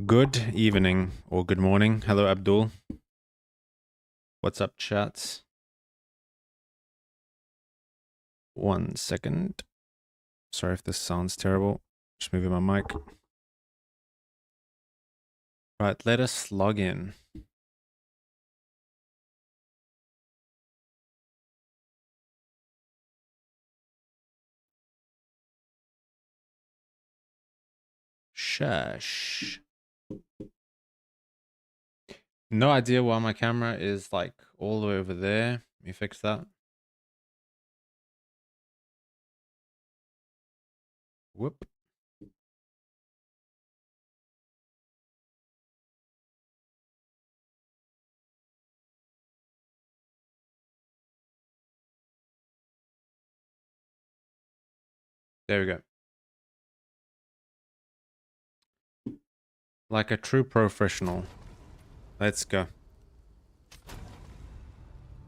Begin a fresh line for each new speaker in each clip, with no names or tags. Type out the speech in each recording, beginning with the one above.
Good evening or good morning. Hello, Abdul. What's up, chats? 1 second. Sorry if this sounds terrible. Just moving my mic. Right, let us log in. Shush. No idea why my camera is like all the way over there. Let me fix that. Whoop. There we go. Like a true professional. Let's go.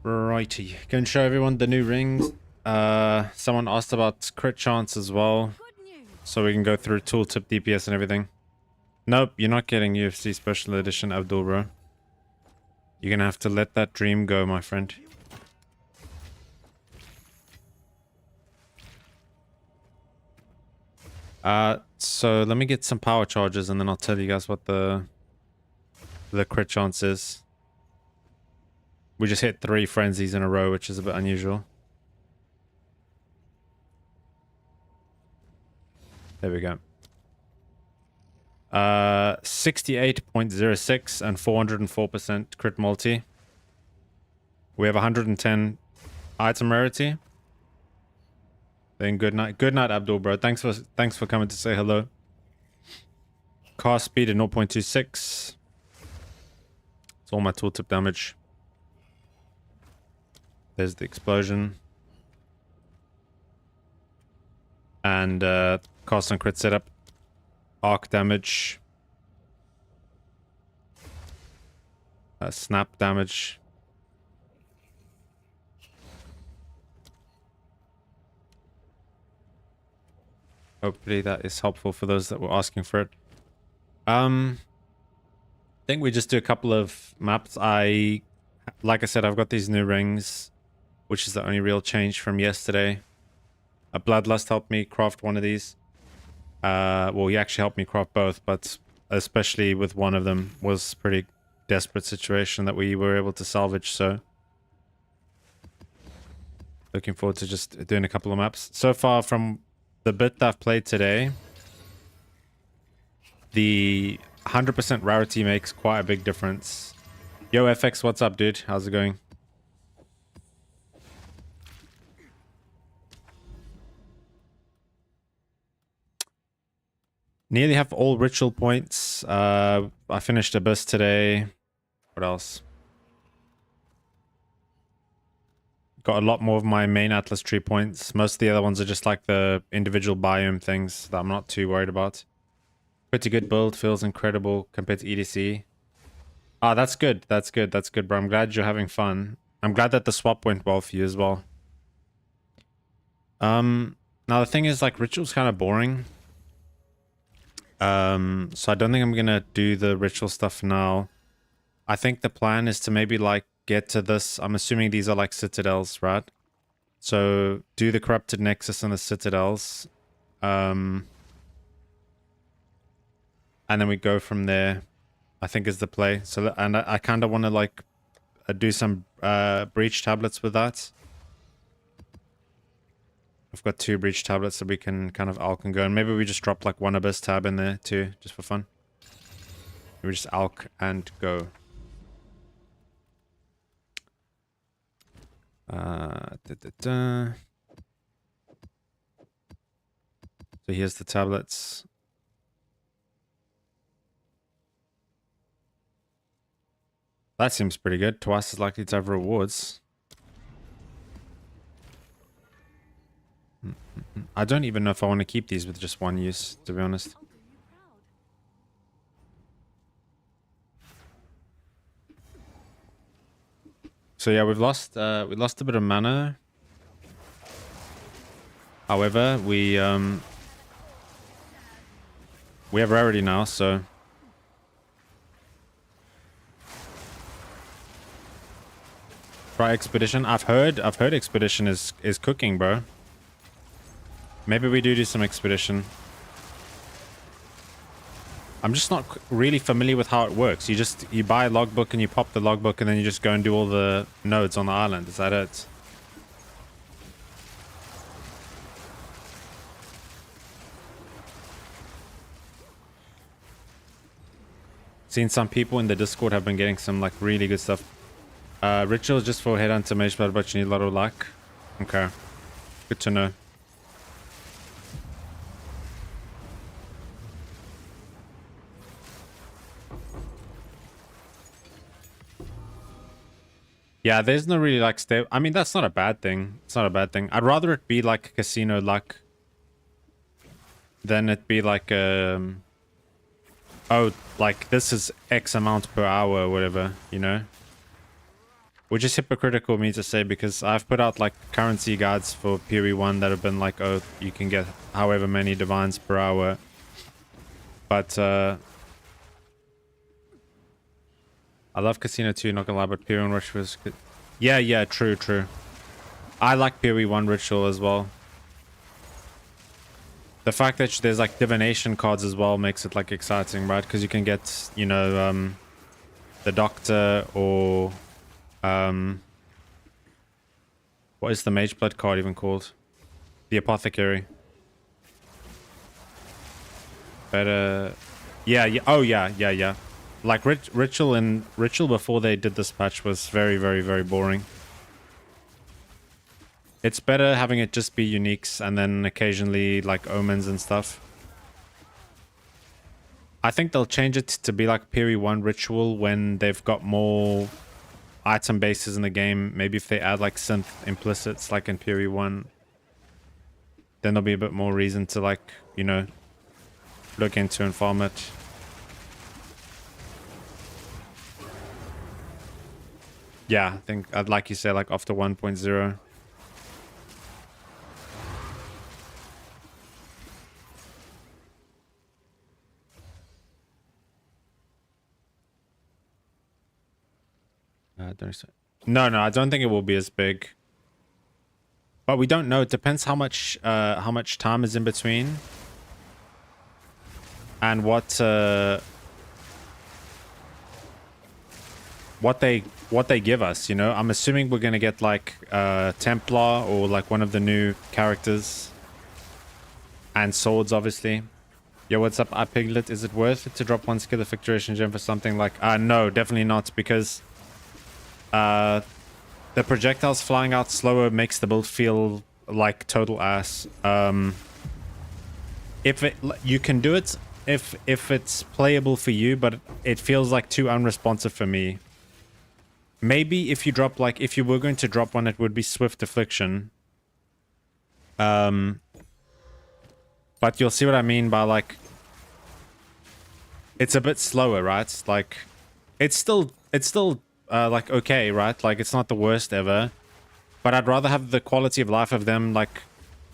Righty. Gonna show everyone the new rings. Someone asked about crit chance as well. So we can go through tooltip, DPS and everything. Nope, you're not getting UFC Special Edition, Abdul, bro. You're gonna have to let that dream go, my friend. So let me get some power charges and then I'll tell you guys what the crit chance is. We just hit 3 frenzies in a row, which is a bit unusual. There we go. 68.06 and 404% crit multi. We have 110 item rarity. Then good night, Abdul, bro. Thanks for coming to say hello. Cast speed at 0.26. It's all my tooltip damage. There's the explosion. And cast on crit setup. Arc damage. Snap damage. Hopefully that is helpful for those that were asking for it. I think we just do a couple of maps. Like I said, I've got these new rings, which is the only real change from yesterday. A Bloodlust helped me craft one of these. Well, he actually helped me craft both, but especially with one of them was a pretty desperate situation that we were able to salvage, so looking forward to just doing a couple of maps. So far from the bit that I've played today, the 100% rarity makes quite a big difference. Yo, FX, what's up, dude? How's it going? Nearly have all ritual points. I finished Abyss today. What else? Got a lot more of my main Atlas tree points. Most of the other ones are just like the individual biome things that I'm not too worried about. Pretty good build. Feels incredible compared to EDC. Ah, that's good. That's good. That's good, bro. I'm glad you're having fun. I'm glad that the swap went well for you as well. Now the thing is, like, ritual's kind of boring. So I don't think I'm gonna do the ritual stuff now. I think the plan is to maybe like get to this. I'm assuming these are like citadels, right? So do the corrupted nexus and the citadels. And then we go from there, I think is the play. So, and I kind of want to like do some breach tablets with that. I've got 2 breach tablets that we can kind of alch and go. And maybe we just drop like 1 abyss tab in there too, just for fun. We just alch and go. So here's the tablets. That seems pretty good. Twice as likely to have rewards. I don't even know if I want to keep these with just 1 use, to be honest. So yeah, we lost a bit of mana. However, we have rarity now, so Try Expedition. I've heard Expedition is cooking, bro. Maybe we do some Expedition. I'm just not really familiar with how it works. You buy a logbook and you pop the logbook and then you just go and do all the nodes on the island. Is that it? Seen some people in the Discord have been getting some like really good stuff. Ritual is just for headhunter mage blood, but you need a lot of luck. Okay. Good to know. Yeah, there's no really like stay. I mean, that's not a bad thing. It's not a bad thing. I'd rather it be like casino luck than it be like oh, like this is X amount per hour or whatever, you know? Which is hypocritical of me to say because I've put out like currency guides for POE 1 that have been like, oh, you can get however many divines per hour. But I love Casino 2, not gonna lie, but POE 1 Ritual was good. Yeah, true. I like POE 1 Ritual as well. The fact that there's like divination cards as well makes it like exciting, right? Because you can get, you know, the Doctor or what is the Mage Blood card even called? The Apothecary. Better. Yeah. Oh yeah. Like Ritual before they did this patch was very boring. It's better having it just be uniques and then occasionally like omens and stuff. I think they'll change it to be like POE 1 Ritual when they've got more item bases in the game. Maybe if they add like synth implicits like in POE 1, then there'll be a bit more reason to like, you know, look into and farm it. Yeah, I think I'd like you say like after 1.0. No, I don't think it will be as big. But we don't know. It depends how much time is in between. And what they give us, you know? I'm assuming we're gonna get like Templar or like one of the new characters. And swords, obviously. Yo, what's up, iPiglet? Is it worth it to drop one skill effectuation gem for something like no, definitely not, because the projectiles flying out slower makes the build feel like total ass. You can do it if it's playable for you, but it feels like too unresponsive for me. Maybe if you drop like if you were going to drop one, it would be Swift Affliction. But you'll see what I mean by like it's a bit slower, right? Like it's still like okay, right? Like it's not the worst ever, but I'd rather have the quality of life of them like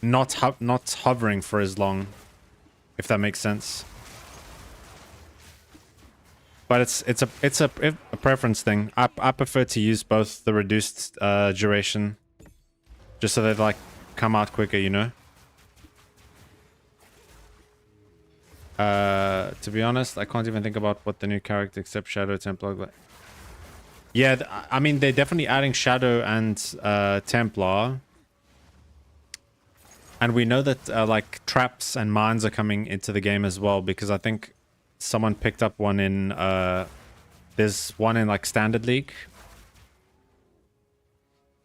not hovering for as long, if that makes sense. But it's a preference thing. I prefer to use both the reduced duration, just so they like come out quicker, you know. To be honest, I can't even think about what the new character except Shadow Templar like. Yeah, I mean, they're definitely adding Shadow and Templar. And we know that like traps and mines are coming into the game as well, because I think someone picked up one in there's one in like Standard League.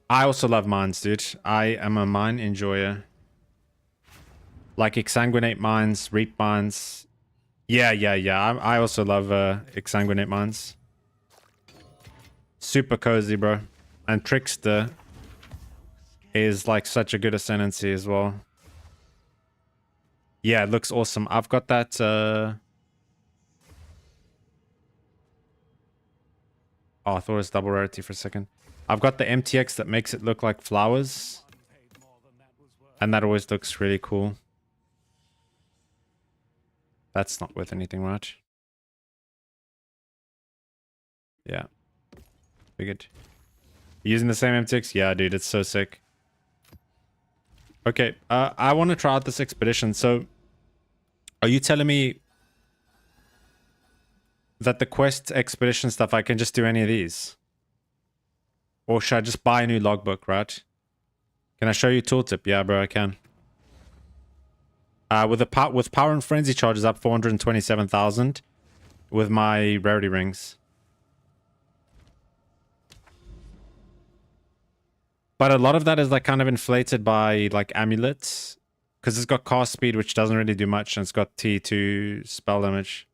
I also love mines, dude. I am a mine enjoyer. Like Exsanguinate mines, Reap mines. Yeah. I also love Exsanguinate mines. Super cozy, bro. And Trickster is like such a good ascendancy as well. Yeah, it looks awesome. I've got that oh, I thought it was double rarity for a second. I've got the MTX that makes it look like flowers. And that always looks really cool. That's not worth anything, right? Yeah. Figured. Using the same MTX? Yeah, dude, it's so sick. Okay, I want to try out this expedition. So, are you telling me that the quest expedition stuff, I can just do any of these? Or should I just buy a new logbook, right? Can I show you tooltip? Yeah, bro, I can. With power and frenzy charges up 427,000 with my rarity rings. But a lot of that is like kind of inflated by like amulets. Because it's got cast speed, which doesn't really do much, and it's got T2 spell damage.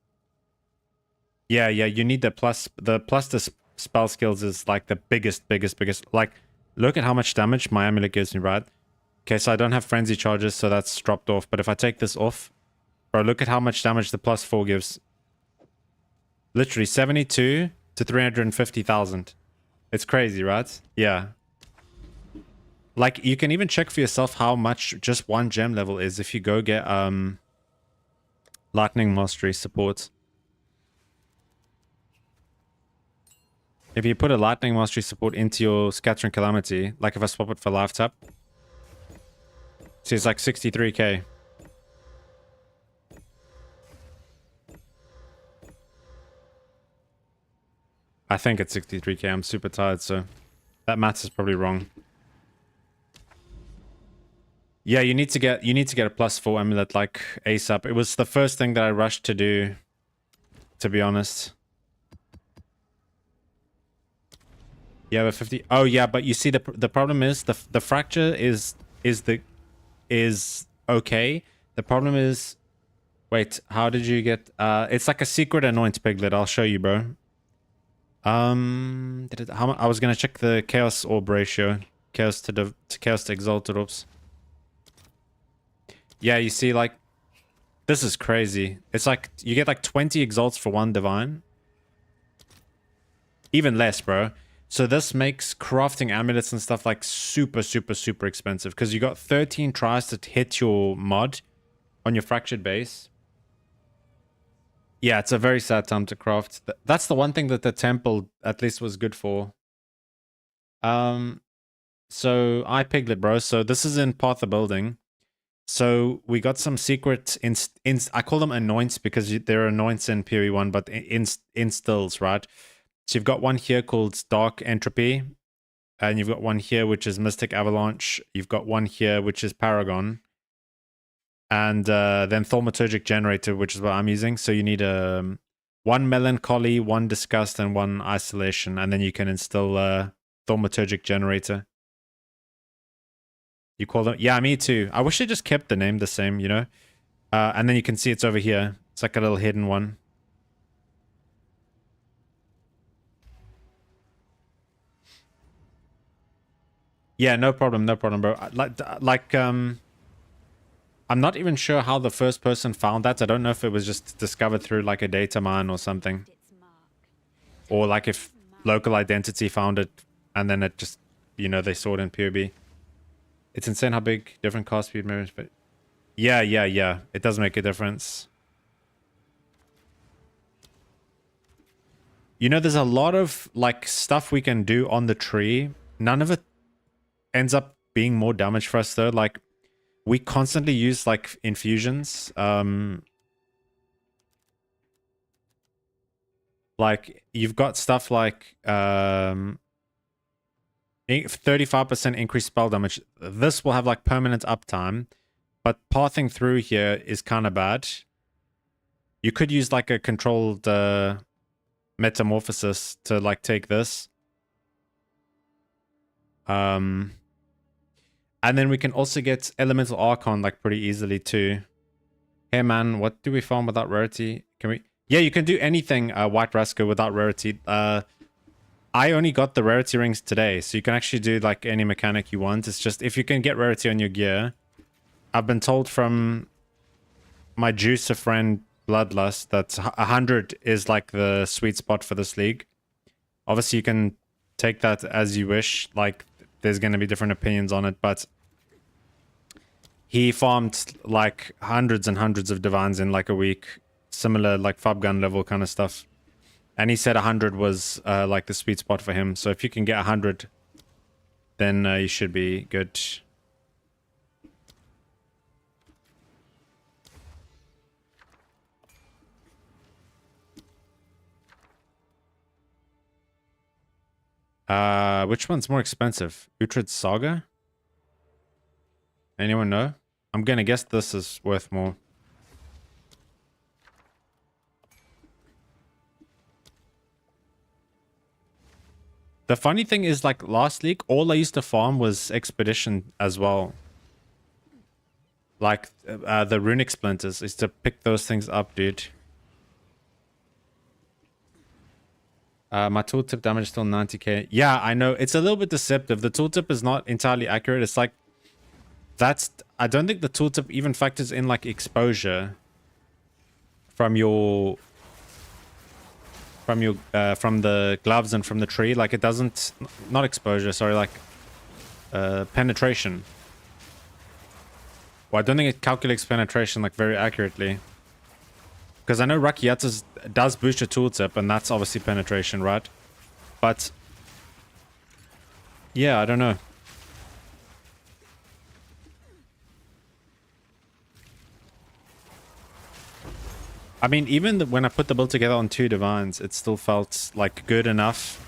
Yeah, you need the plus. The plus to spell skills is like the biggest. Like, look at how much damage my amulet gives me, right? Okay, so I don't have frenzy charges, so that's dropped off. But if I take this off, bro, look at how much damage the +4 gives. Literally 72 to 350,000. It's crazy, right? Yeah. Like, you can even check for yourself how much just one gem level is if you go get Lightning Mastery support. If you put a Lightning Mastery support into your Scattering Calamity, like if I swap it for Life Tap, see, it's like 63k. I think it's 63k. I'm super tired, so that math is probably wrong. Yeah, you need to get a +4 amulet like ASAP. It was the first thing that I rushed to do, to be honest. Yeah, but 50. Oh yeah, but you see the problem is the fracture is okay. The problem is, wait, how did you get? It's like a secret anoint piglet. I'll show you, bro. I was gonna check the chaos orb ratio, chaos to exalted orbs. Yeah, you see, like, this is crazy. It's like you get like 20 exalts for one divine. Even less, bro. So this makes crafting amulets and stuff like super expensive because you got 13 tries to hit your mod on your fractured base. Yeah, it's a very sad time to craft. That's the one thing that the temple at least was good for. So I piglet, bro. So this is in Path of Building. So we got some secret I call them anoints because they're anoints in POE 1, but instills, right? So you've got one here called Dark Entropy, and you've got one here which is Mystic Avalanche. You've got one here which is Paragon, and then Thaumaturgic Generator, which is what I'm using. So you need one Melancholy, one Disgust, and one Isolation, and then you can instill Thaumaturgic Generator. You call them? Yeah, me too. I wish they just kept the name the same, you know? And then you can see it's over here. It's like a little hidden one. Yeah, no problem, bro. I'm not even sure how the first person found that. I don't know if it was just discovered through like a data mine or something. Or like if local identity found it and then it just, you know, they saw it in POB. It's insane how big different cast speed mirrors, but yeah. It does make a difference. You know, there's a lot of like stuff we can do on the tree. None of it ends up being more damage for us though. Like we constantly use like infusions. Like you've got stuff like 35% increased spell damage. This will have like permanent uptime, but pathing through here is kind of bad. You could use like a controlled metamorphosis to like take this. And then we can also get Elemental Archon like pretty easily too. Hey man, what do we farm without rarity? Can we? Yeah, you can do anything White Rascal without rarity. I only got the rarity rings today, so you can actually do like any mechanic you want. It's just if you can get rarity on your gear. I've been told from my juicer friend Bloodlust that 100 is like the sweet spot for this league. Obviously, you can take that as you wish. Like, there's going to be different opinions on it, but he farmed like hundreds and hundreds of divines in like a week. Similar like Fab Gun level kind of stuff. And he said 100 was like the sweet spot for him. So if you can get 100 then you should be good. Which one's more expensive? Uhtred Saga? Anyone know? I'm gonna guess this is worth more. The funny thing is, like, last league, all I used to farm was Expedition as well. Like, the runic splinters is to pick those things up, dude. My tooltip damage is still 90k. Yeah, I know. It's a little bit deceptive. The tooltip is not entirely accurate. It's like, I don't think the tooltip even factors in, like, exposure from your... from the gloves and from the tree. Like, it doesn't... Not exposure, sorry, like... penetration. Well, I don't think it calculates penetration, like, very accurately. Because I know Rakiatas does boost your tooltip, and that's obviously penetration, right? But... yeah, I don't know. I mean, even when I put the build together on 2 divines, it still felt, like, good enough.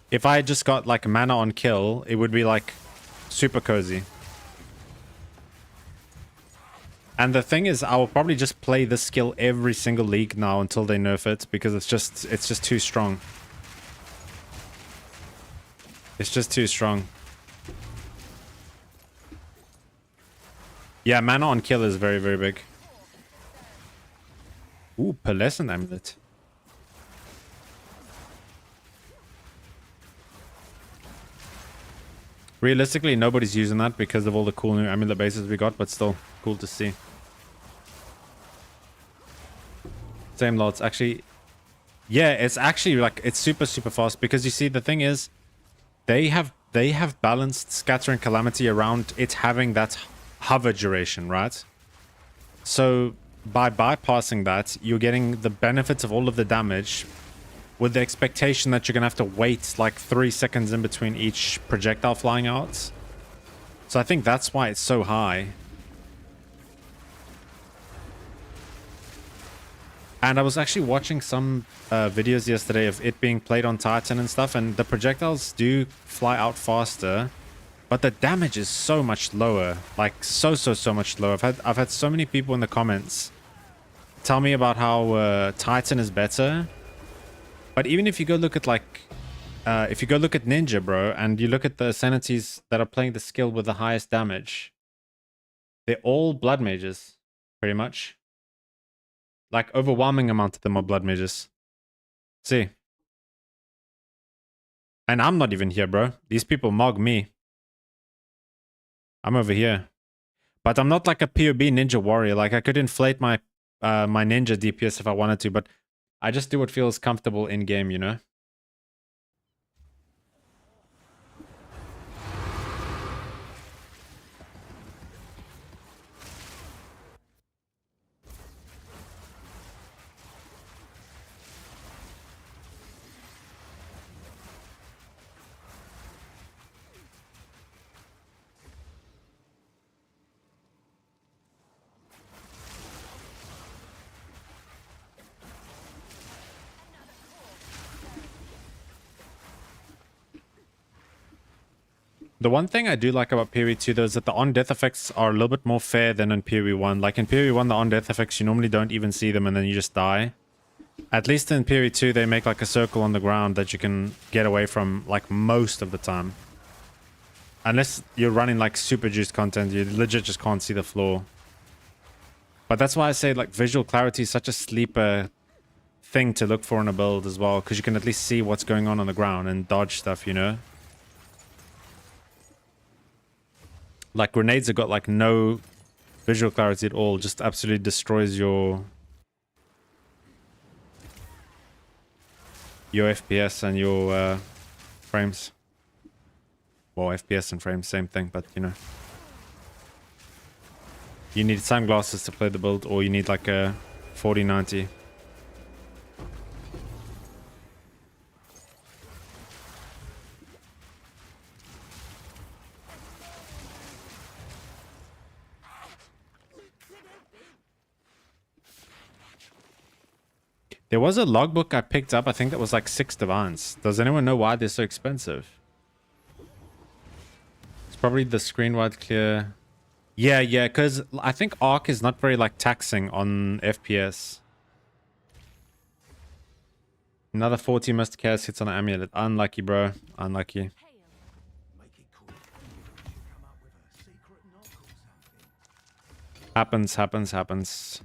If I had just got, like, mana on kill, it would be, like, super cozy. And the thing is, I will probably just play this skill every single league now until they nerf it, because it's just too strong. It's just too strong. Yeah, mana on kill is very, very big. Ooh, Pearlescent Amulet. Realistically, nobody's using that because of all the cool new amulet bases we got, but still cool to see. Same lots. Actually, yeah, it's actually like, it's super, super fast because you see, the thing is, they have balanced Scatter and Calamity around it having that hover duration, right? So by bypassing that, you're getting the benefits of all of the damage with the expectation that you're going to have to wait like 3 seconds in between each projectile flying out. So I think that's why it's so high. And I was actually watching some videos yesterday of it being played on Titan and stuff, and the projectiles do fly out faster, but the damage is so much lower. Like, so much lower. I've had so many people in the comments tell me about how Titan is better. But even if you go look at, like, if you go look at Ninja, bro, and you look at the Sanities that are playing the skill with the highest damage, they're all Blood Mages, pretty much. Like, overwhelming amount of them are Blood Mages. See? And I'm not even here, bro. These people mog me. I'm over here. But I'm not like a POB ninja warrior. Like, I could inflate my my ninja DPS if I wanted to, but I just do what feels comfortable in game, you know? The one thing I do like about PoE 2 though is that the on-death effects are a little bit more fair than in PoE 1. Like in PoE 1, the on-death effects, you normally don't even see them and then you just die. At least in PoE 2, they make like a circle on the ground that you can get away from like most of the time. Unless you're running like super juiced content, you legit just can't see the floor. But that's why I say like visual clarity is such a sleeper thing to look for in a build as well, because you can at least see what's going on the ground and dodge stuff, you know? Like grenades have got like no visual clarity at all, just absolutely destroys your FPS and your frames. Well, FPS and frames, same thing, but you know. You need sunglasses to play the build, or you need like a 4090. There was a logbook I picked up. I think that was like 6 divines. Does anyone know why they're so expensive? It's probably the screen wide clear. Yeah, because I think Arc is not very like taxing on FPS. Another 40 must cast hits on an amulet. Unlucky, bro. Unlucky. Happens.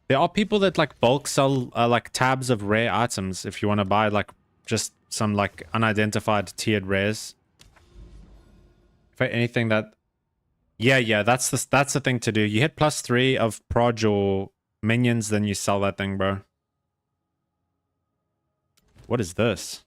There are people that like bulk sell like tabs of rare items if you want to buy like just some like unidentified tiered rares. For anything that, yeah, that's the thing to do. You hit +3 of proj or minions, then you sell that thing, bro. What is this?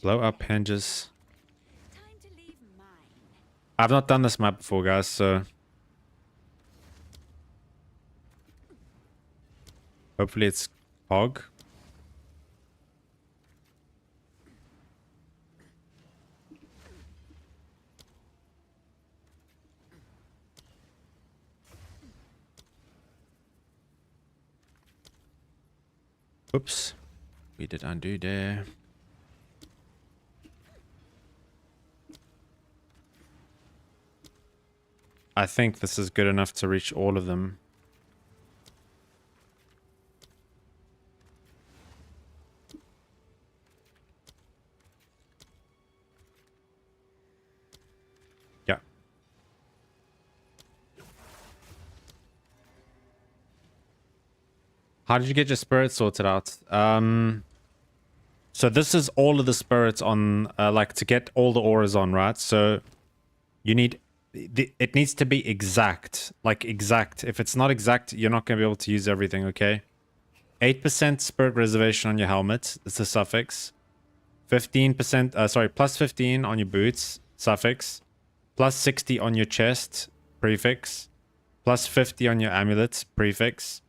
Blow up hinges. I've not done this map before, guys, so hopefully it's Hog. Oops. We did undo there. I think this is good enough to reach all of them. Yeah. How did you get your spirit sorted out? So this is all of the spirits on, like to get all the auras on, right? So you need, it needs to be exact, like exact. If it's not exact, you're not going to be able to use everything, okay? 8% spirit reservation on your helmet, it's a suffix. 15%, sorry, +15 on your boots, suffix. +60 on your chest, prefix. +50 on your amulet, prefix.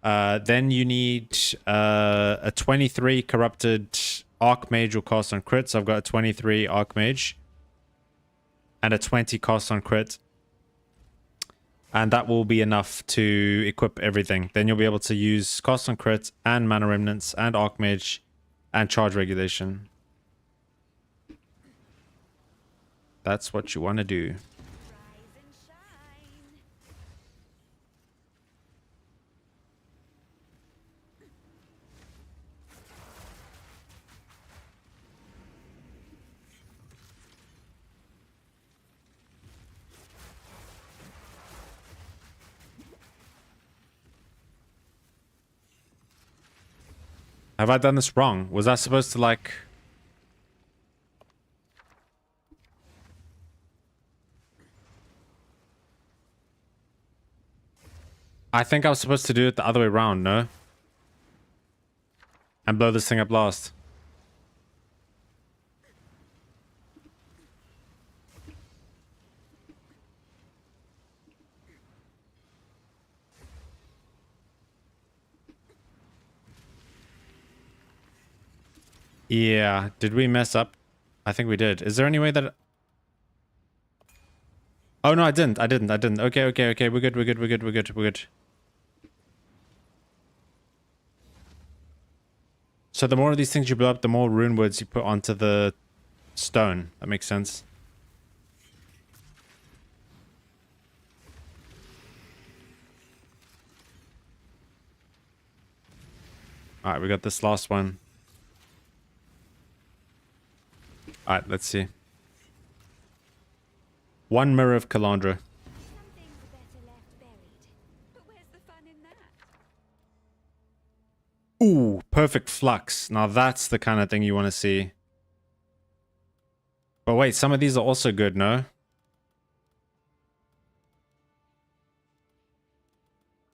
Then you need a 23 corrupted Archmage will cast on crit. So I've got a 23 Archmage and a 20 cast on crit. And that will be enough to equip everything. Then you'll be able to use cast on crit and mana remnants and Archmage and charge regulation. That's what you want to do. Have I done this wrong? Was I supposed to like... I think I was supposed to do it the other way around, no? And blow this thing up last. Yeah, did we mess up? I think we did. Is there any way that... Oh no, I didn't. Okay. We're good. So the more of these things you blow up, the more rune words you put onto the stone. That makes sense. Alright, we got this last one. Alright, let's see. One mirror of Kalandra. Ooh, perfect flux. Now that's the kind of thing you want to see. But wait, some of these are also good, no?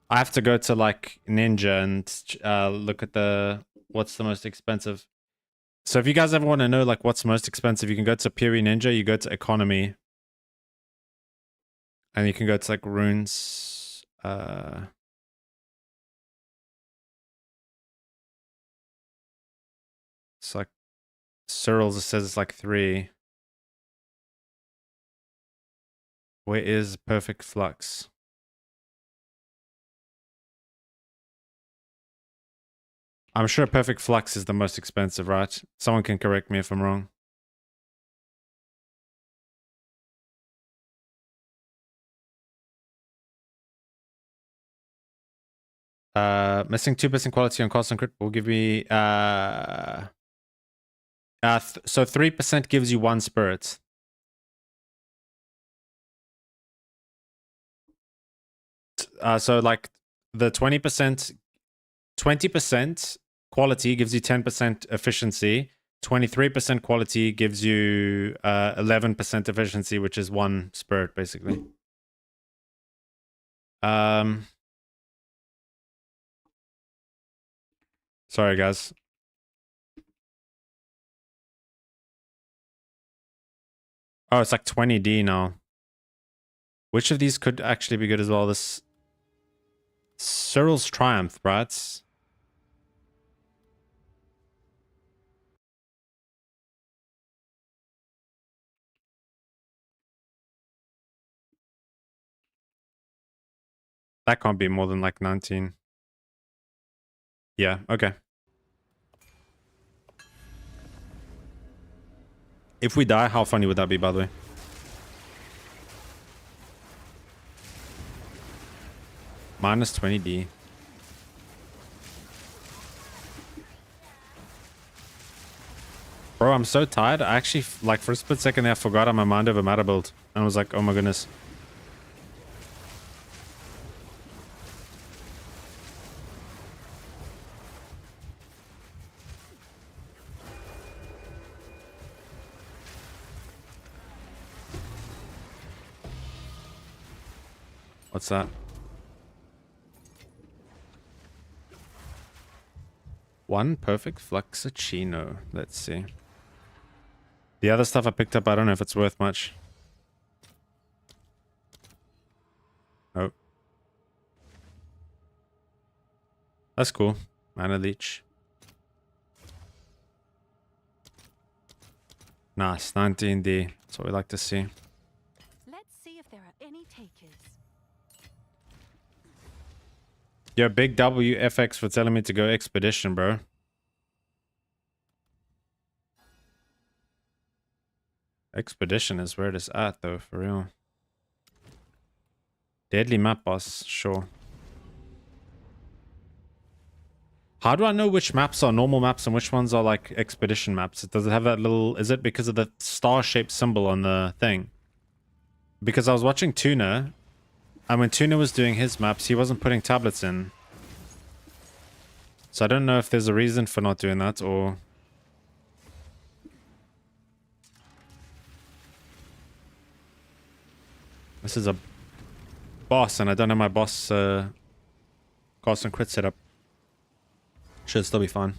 I have to go to like Ninja and look at the what's the most expensive. So if you guys ever want to know like what's most expensive, you can go to POE Ninja, you go to economy. And you can go to like runes. It's like Cyril's, it says it's like 3. Where is Perfect Flux? I'm sure Perfect Flux is the most expensive, right? Someone can correct me if I'm wrong. Missing 2% quality on cost and crit will give me so 3% gives you 1 spirit. So like the 20% quality gives you 10% efficiency. 23% quality gives you 11% efficiency, which is 1 spirit basically. Sorry guys. Oh, it's like 20D now. Which of these could actually be good as well? This Cyril's Triumph, right? That can't be more than like 19. Yeah, okay. If we die, how funny would that be, by the way? Minus 20D. Bro, I'm so tired. I actually, like, for a split second there, I forgot I'm a mind over matter build. And I was like, oh my goodness. What's that? One perfect fluxachino. Let's see. The other stuff I picked up, I don't know if it's worth much. Oh. That's cool. Mana leech. Nice. 19D. That's what we like to see.
Let's see if there are any takers.
Yo, big WFX for telling me to go expedition, bro. Expedition is where it is at, though, for real. Deadly map boss, sure. How do I know which maps are normal maps and which ones are like expedition maps? Does it have that little... Is it because of the star-shaped symbol on the thing? Because I was watching Tuna, and when Tuna was doing his maps, he wasn't putting tablets in. So I don't know if there's a reason for not doing that, or... This is a boss, and I don't have my boss cost and crit setup. Should still be fine.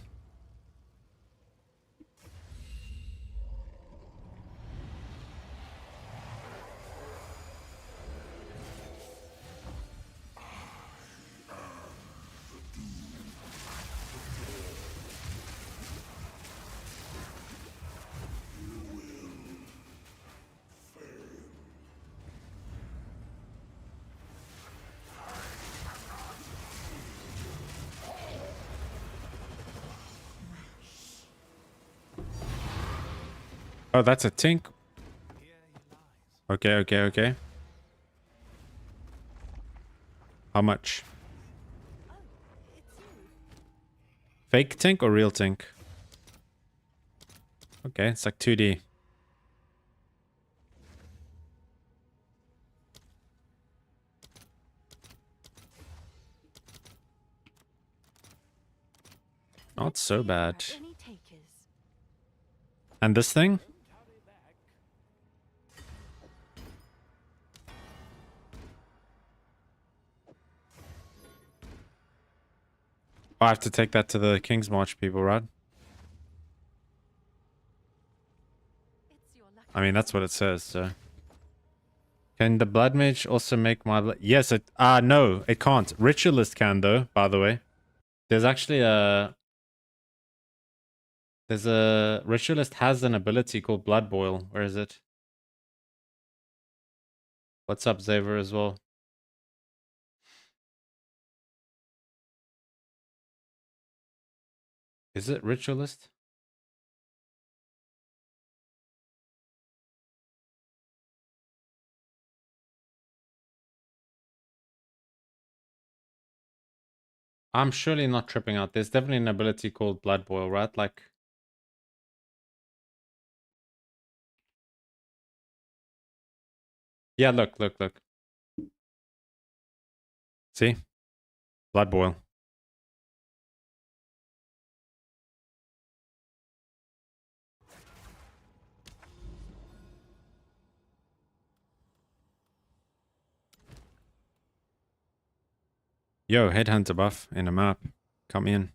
Oh, that's a tink. Okay, okay, okay. How much? Fake tink or real tink? Okay, it's like 2D. Not so bad. And this thing? I have to take that to the King's March people, right? I mean, that's what it says, so... Can the blood mage also make my... Yes, it... no, it can't. Ritualist can, though, by the way. There's actually a... There's a... Ritualist has an ability called Blood Boil. Where is it? What's up, Xavier, as well? Is it Ritualist? I'm surely not tripping out. There's definitely an ability called Blood Boil, right? Like... Yeah, look. See? Blood Boil. Yo, Headhunter buff in a map. Come in.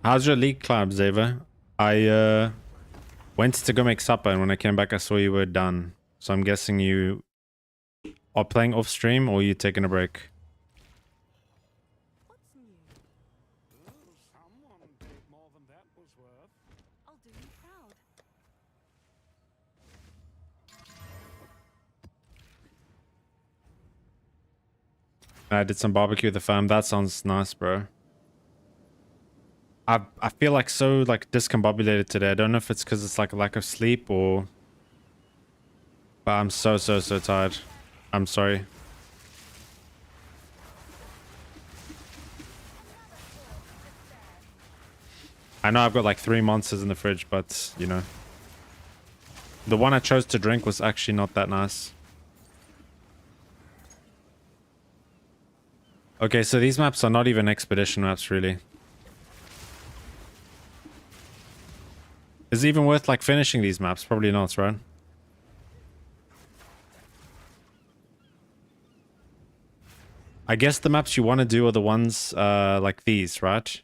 How's your league club, Xavier? I went to go make supper, and when I came back, I saw you were done. So I'm guessing you are playing off stream, or you taking a break?
What's new?
Someone paid more than that was worth.
I'll do you proud.
I did some barbecue with the fam. That sounds nice, bro. I feel like so like discombobulated today. I don't know if it's because it's like a lack of sleep or... But I'm so tired. I'm sorry. I know I've got like 3 monsters in the fridge, but you know. The one I chose to drink was actually not that nice. Okay, so these maps are not even expedition maps, really. Is it even worth like finishing these maps? Probably not, right? I guess the maps you want to do are the ones like these, right?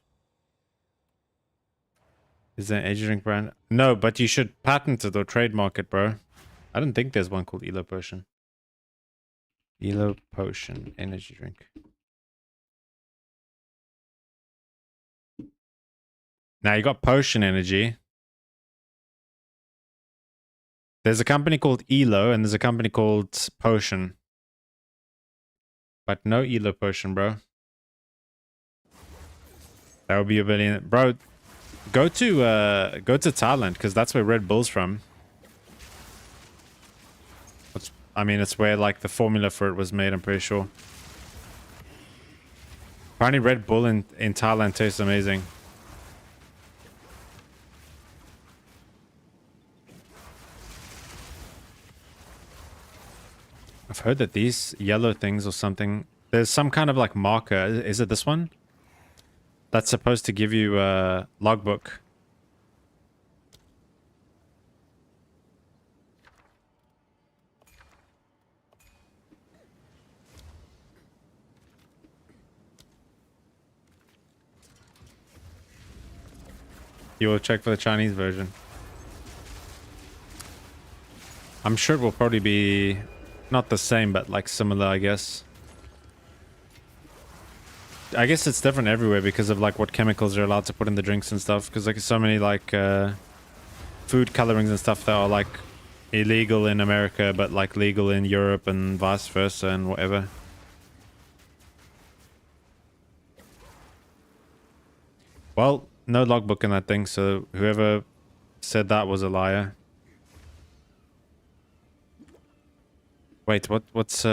Is there an energy drink brand? No, but you should patent it or trademark it, bro. I don't think there's one called Elo Potion. Elo Potion energy drink. Now you got Potion Energy. There's a company called Elo and there's a company called Potion. But no Elo Potion, bro. That would be a billion. Bro, go to Thailand, because that's where Red Bull's from. I mean, it's where like the formula for it was made, I'm pretty sure. Apparently Red Bull in Thailand tastes amazing. I've heard that these yellow things or something, there's some kind of like marker. Is it this one? That's supposed to give you a logbook. You will check for the Chinese version. I'm sure it will probably be not the same, but like similar, I guess. I guess it's different everywhere because of like what chemicals are allowed to put in the drinks and stuff. Because like so many like food colorings and stuff that are like illegal in America, but like legal in Europe and vice versa and whatever. Well, no logbook in that thing, so whoever said that was a liar. Wait, what's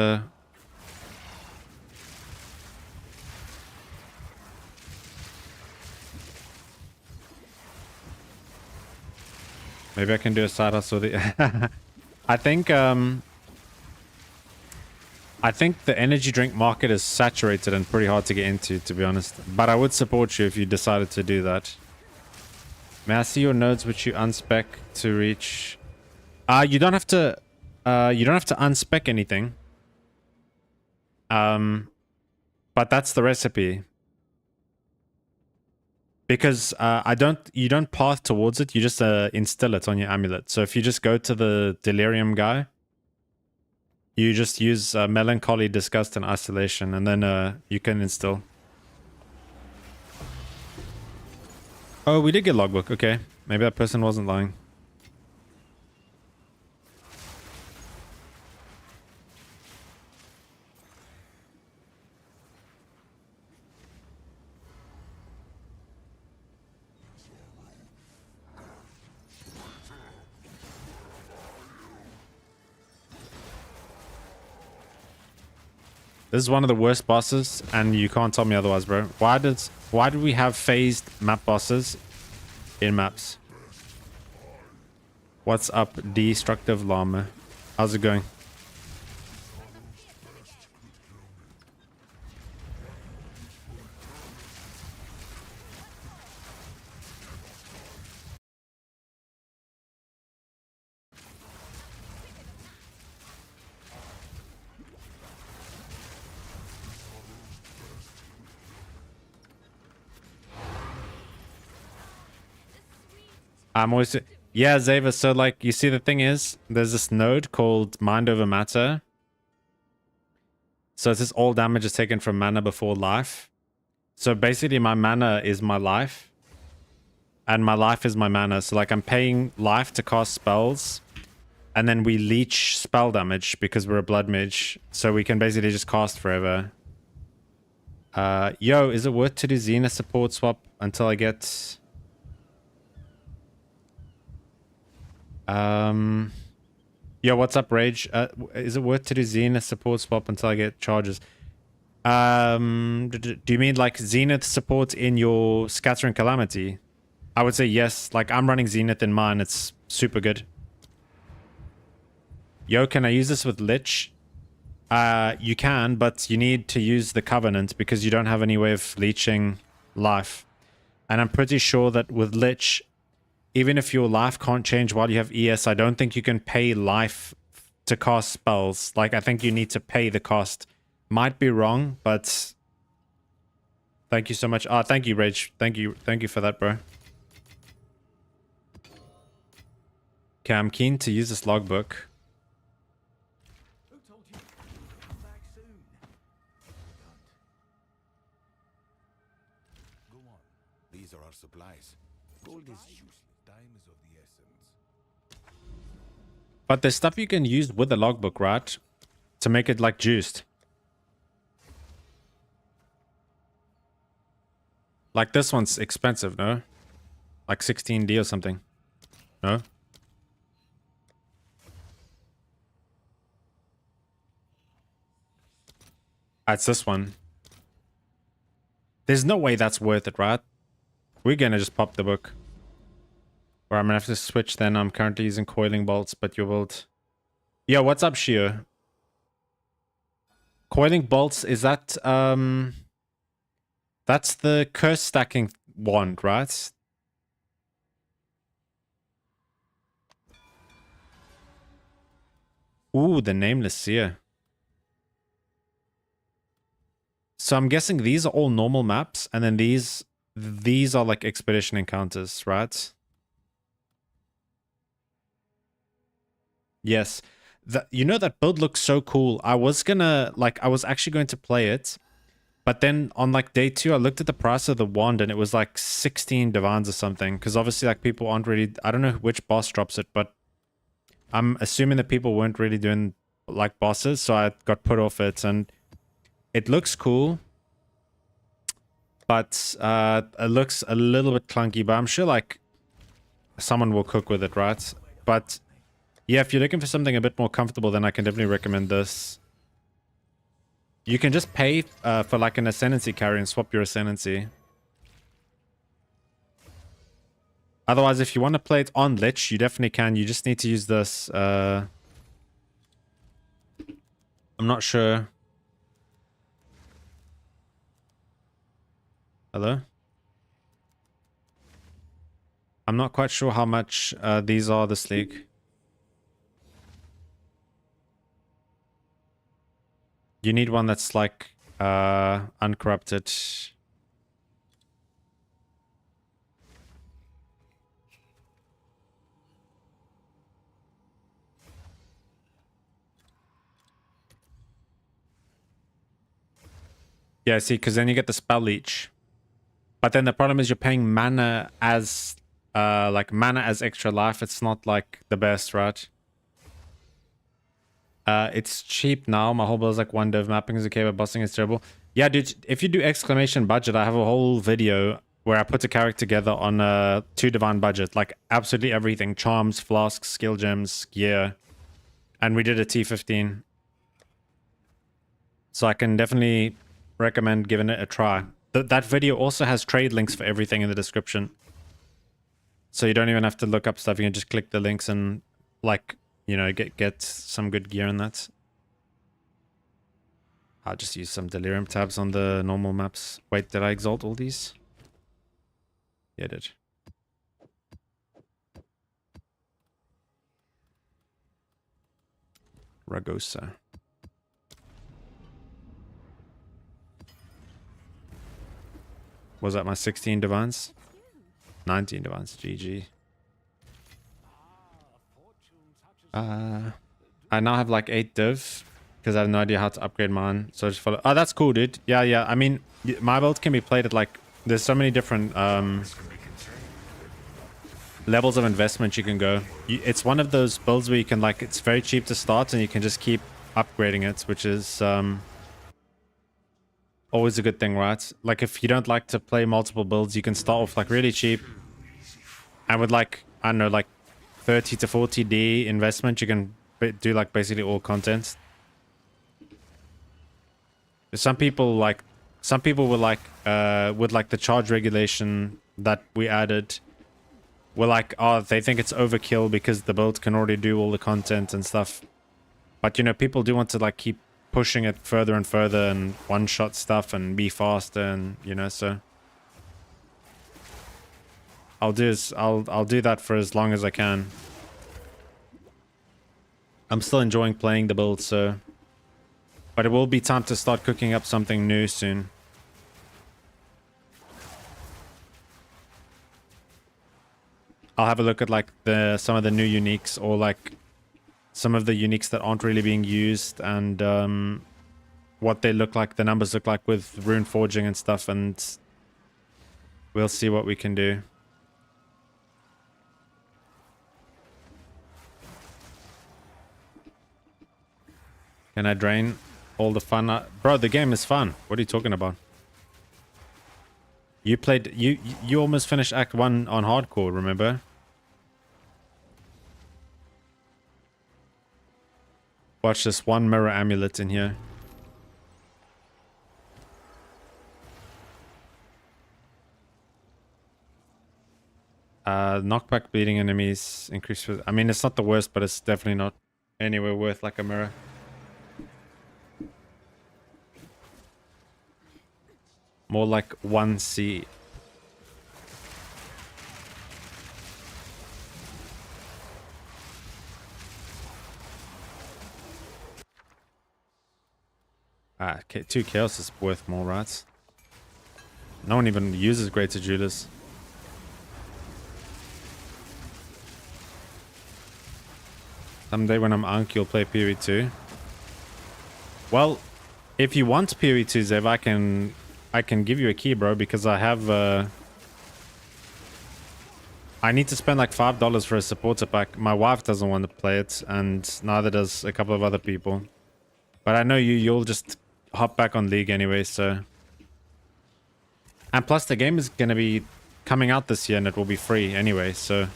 maybe I can do a side hustle. I think the energy drink market is saturated and pretty hard to get into, to be honest. But I would support you if you decided to do that. May I see your nodes which you unspec to reach? You don't have to unspec anything. But that's the recipe. Because you don't path towards it, you just instill it on your amulet. So if you just go to the delirium guy You just use Melancholy, Disgust, and Isolation, and then you can instill. Oh, we did get logbook. Okay. Maybe that person wasn't lying. This is one of the worst bosses, and you can't tell me otherwise, bro. Why did we have phased map bosses in maps? What's up, Destructive Llama? How's it going? I'm always... Yeah, Zava, so like, you see the thing is, there's this node called Mind Over Matter. So it says all damage is taken from mana before life. So basically my mana is my life. And my life is my mana. So like I'm paying life to cast spells. And then we leech spell damage because we're a blood mage. So we can basically just cast forever. Yo, is it worth to do Xena support swap until I get... Yo, what's up, Rage? Is it worth to do Zenith support swap until I get charges? Do you mean like Zenith support in your Scattering Calamity? I would say yes. Like I'm running Zenith in mine. It's super good. Yo, can I use this with Lich? You can, but you need to use the Covenant because you don't have any way of leeching life. And I'm pretty sure that with Lich, even if your life can't change while you have ES, I don't think you can pay life to cast spells. Like, I think you need to pay the cost. Might be wrong, but... Thank you so much. Ah, thank you, Rage. Thank you for that, bro. Okay, I'm keen to use this logbook.
Who told you? Come back soon.
Go on. These are our supplies. Gold is useless. Time is of the essence.
But there's stuff you can use with the logbook, right? To make it, like, juiced. Like, this one's expensive, no? Like 16D or something. No? It's this one. There's no way that's worth it, right? We're gonna just pop the book. Or I'm gonna have to switch then. I'm currently using coiling bolts, but you will... Yo, what's up, Shio? Coiling bolts, is that... That's the curse stacking wand, right? Ooh, the Nameless Seer. So I'm guessing these are all normal maps, and then these are like expedition encounters, right? Yes. You know, that build looks so cool. I was actually going to play it, but then on like day 2, I looked at the price of the wand and it was like 16 divines or something. Because obviously like people aren't really, I don't know which boss drops it, but I'm assuming that people weren't really doing like bosses. So I got put off it, and it looks cool, but it looks a little bit clunky, but I'm sure like someone will cook with it, right? But yeah, if you're looking for something a bit more comfortable, then I can definitely recommend this. You can just pay for like an Ascendancy carry and swap your Ascendancy. Otherwise, if you want to play it on Lich, you definitely can. You just need to use this. I'm not sure. Hello? I'm not quite sure how much these are this league. You need one that's like uncorrupted. Yeah, see, because then you get the spell leech. But then the problem is you're paying mana as mana as extra life. It's not like the best, right? It's cheap now. My whole build is like one div. Mapping is okay, but bossing is terrible. Yeah, dude, if you do exclamation budget, I have a whole video where I put a character together on a 2 divine budget. Like absolutely everything. Charms, flasks, skill gems, gear. And we did a T15. So I can definitely recommend giving it a try. That video also has trade links for everything in the description. So you don't even have to look up stuff. You can just click the links and like, you know, get some good gear in that. I'll just use some delirium tabs on the normal maps. Wait, did I exalt all these? Yeah, I did. Ragosa. Was that my 16 divines? 19 divines. GG. I now have like 8 div because I have no idea how to upgrade mine. So I just follow. Oh, that's cool, dude. Yeah, yeah. I mean, my build can be played at like, there's so many different levels of investment you can go. It's one of those builds where you can like, it's very cheap to start and you can just keep upgrading it, which is always a good thing, right? Like if you don't like to play multiple builds, you can start off like really cheap and with like, I don't know, like 30 to 40D investment, you can do like basically all content. Some people were like with like the charge regulation that we added, were like, oh, they think it's overkill because the build can already do all the content and stuff. But you know, people do want to like keep pushing it further and further and one-shot stuff and be faster, and you know, so I'll do that for as long as I can. I'm still enjoying playing the build, so, but it will be time to start cooking up something new soon. I'll have a look at like some of the new uniques, or like some of the uniques that aren't really being used, and what they look like, the numbers look like with rune forging and stuff, and we'll see what we can do. Can I drain all the fun? Bro, the game is fun. What are you talking about? You played, you almost finished Act 1 on hardcore, remember? Watch this one mirror amulet in here. Knockback bleeding enemies increase with, I mean, it's not the worst, but it's definitely not anywhere worth like a mirror. More like 1C. Okay, 2 chaos is worth more, right? No one even uses greater jewelers. Someday when I'm Ankh, you'll play POE 2. Well, if you want POE 2, Zev, I can give you a key, bro, because I have I need to spend like $5 for a supporter pack. My wife doesn't want to play it, and neither does a couple of other people. But I know you'll just hop back on League anyway, so. And plus the game is going to be coming out this year and it will be free anyway, so.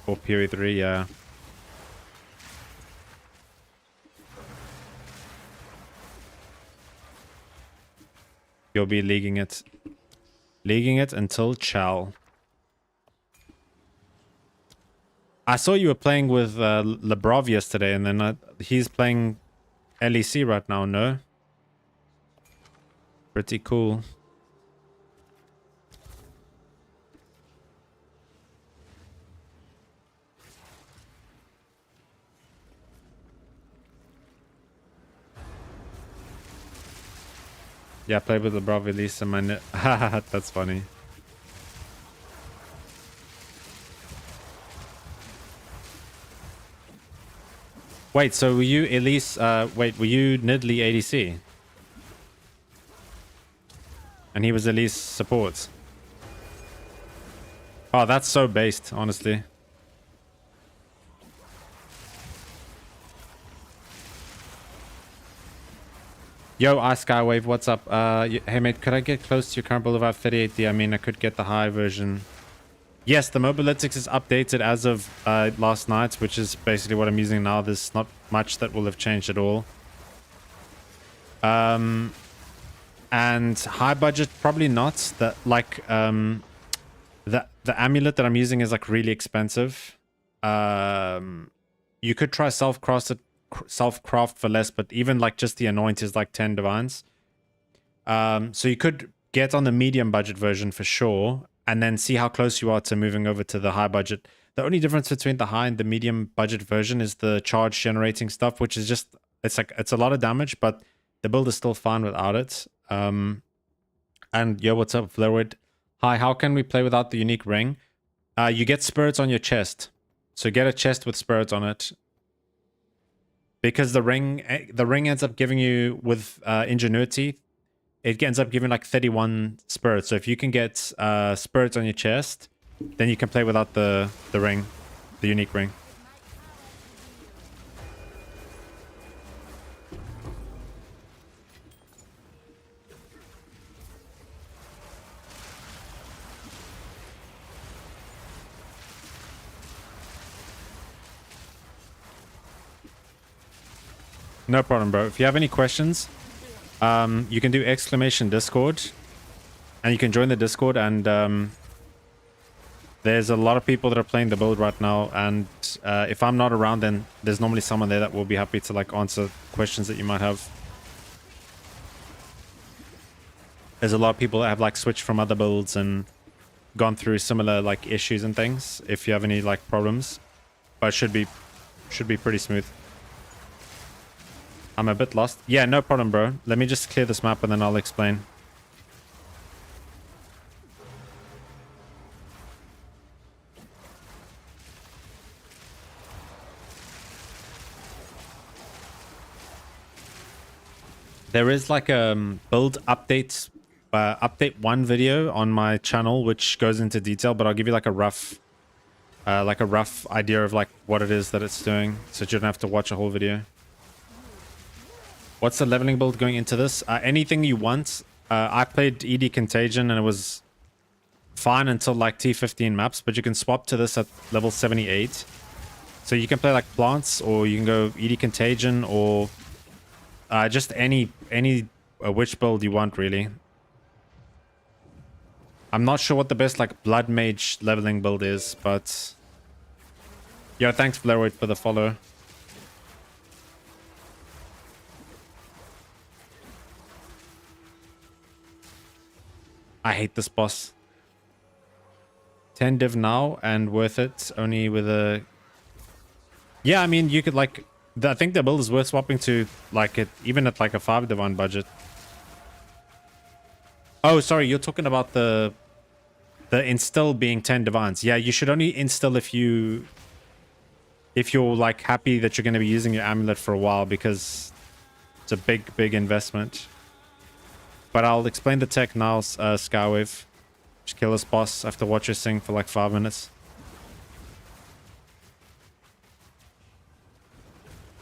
For POE 3, yeah. You'll be leaguing it. Leaguing it until Chal. I saw you were playing with Lebrov yesterday, and then he's playing LEC right now, no? Pretty cool. Yeah, I played with Lebrov, Elise, and my that's funny. Wait, so were you Elise, wait, were you Nidley ADC? And he was Elise support. Oh, that's so based, honestly. Yo, Skywave, what's up? Hey mate, could I get close to your current build of 38D? I mean, I could get the high version. Yes, the Mobilytics is updated as of last night, which is basically what I'm using now. There's not much that will have changed at all. And high budget, probably not. That like the amulet that I'm using is like really expensive. You could try self-craft for less, but even like just the anoint is like 10 divines. So you could get on the medium budget version for sure, and then see how close you are to moving over to the high budget. The only difference between the high and the medium budget version is the charge generating stuff, which is just, it's a lot of damage, but the build is still fine without it. And yo, what's up, Flarewood? Hi, how can we play without the unique ring? You get spirits on your chest. So get a chest with spirits on it. Because the ring ends up giving you, with ingenuity, it ends up giving like 31 spirits. So if you can get spirits on your chest, then you can play without the ring, the unique ring. No problem, bro. If you have any questions, you can do exclamation Discord, and you can join the Discord, and there's a lot of people that are playing the build right now, and if I'm not around, then there's normally someone there that will be happy to like answer questions that you might have. There's a lot of people that have like switched from other builds and gone through similar like issues and things. If you have any like problems, but it should be pretty smooth. I'm a bit lost. Yeah, no problem, bro. Let me just clear this map and then I'll explain. There is like a build update 1 video on my channel which goes into detail, but I'll give you like a rough idea of like what it is that it's doing, so you don't have to watch a whole video. What's the leveling build going into this? Anything you want. I played ED Contagion and it was fine until like T15 maps, but you can swap to this at level 78. So you can play like plants, or you can go ED Contagion, or just any witch build you want, really. I'm not sure what the best like blood mage leveling build is, but yo, thanks Flarewood for the follow. I hate this boss. 10 div now and worth it only with a... Yeah, I mean, you could like... I think the build is worth swapping to like it, even at like a 5 divine budget. Oh, sorry, you're talking about the instill being 10 divines. Yeah, you should only instill if you're like happy that you're going to be using your amulet for a while, because it's a big investment. But I'll explain the tech now, Skywave. Just kill this boss. I have to watch her sing for like 5 minutes.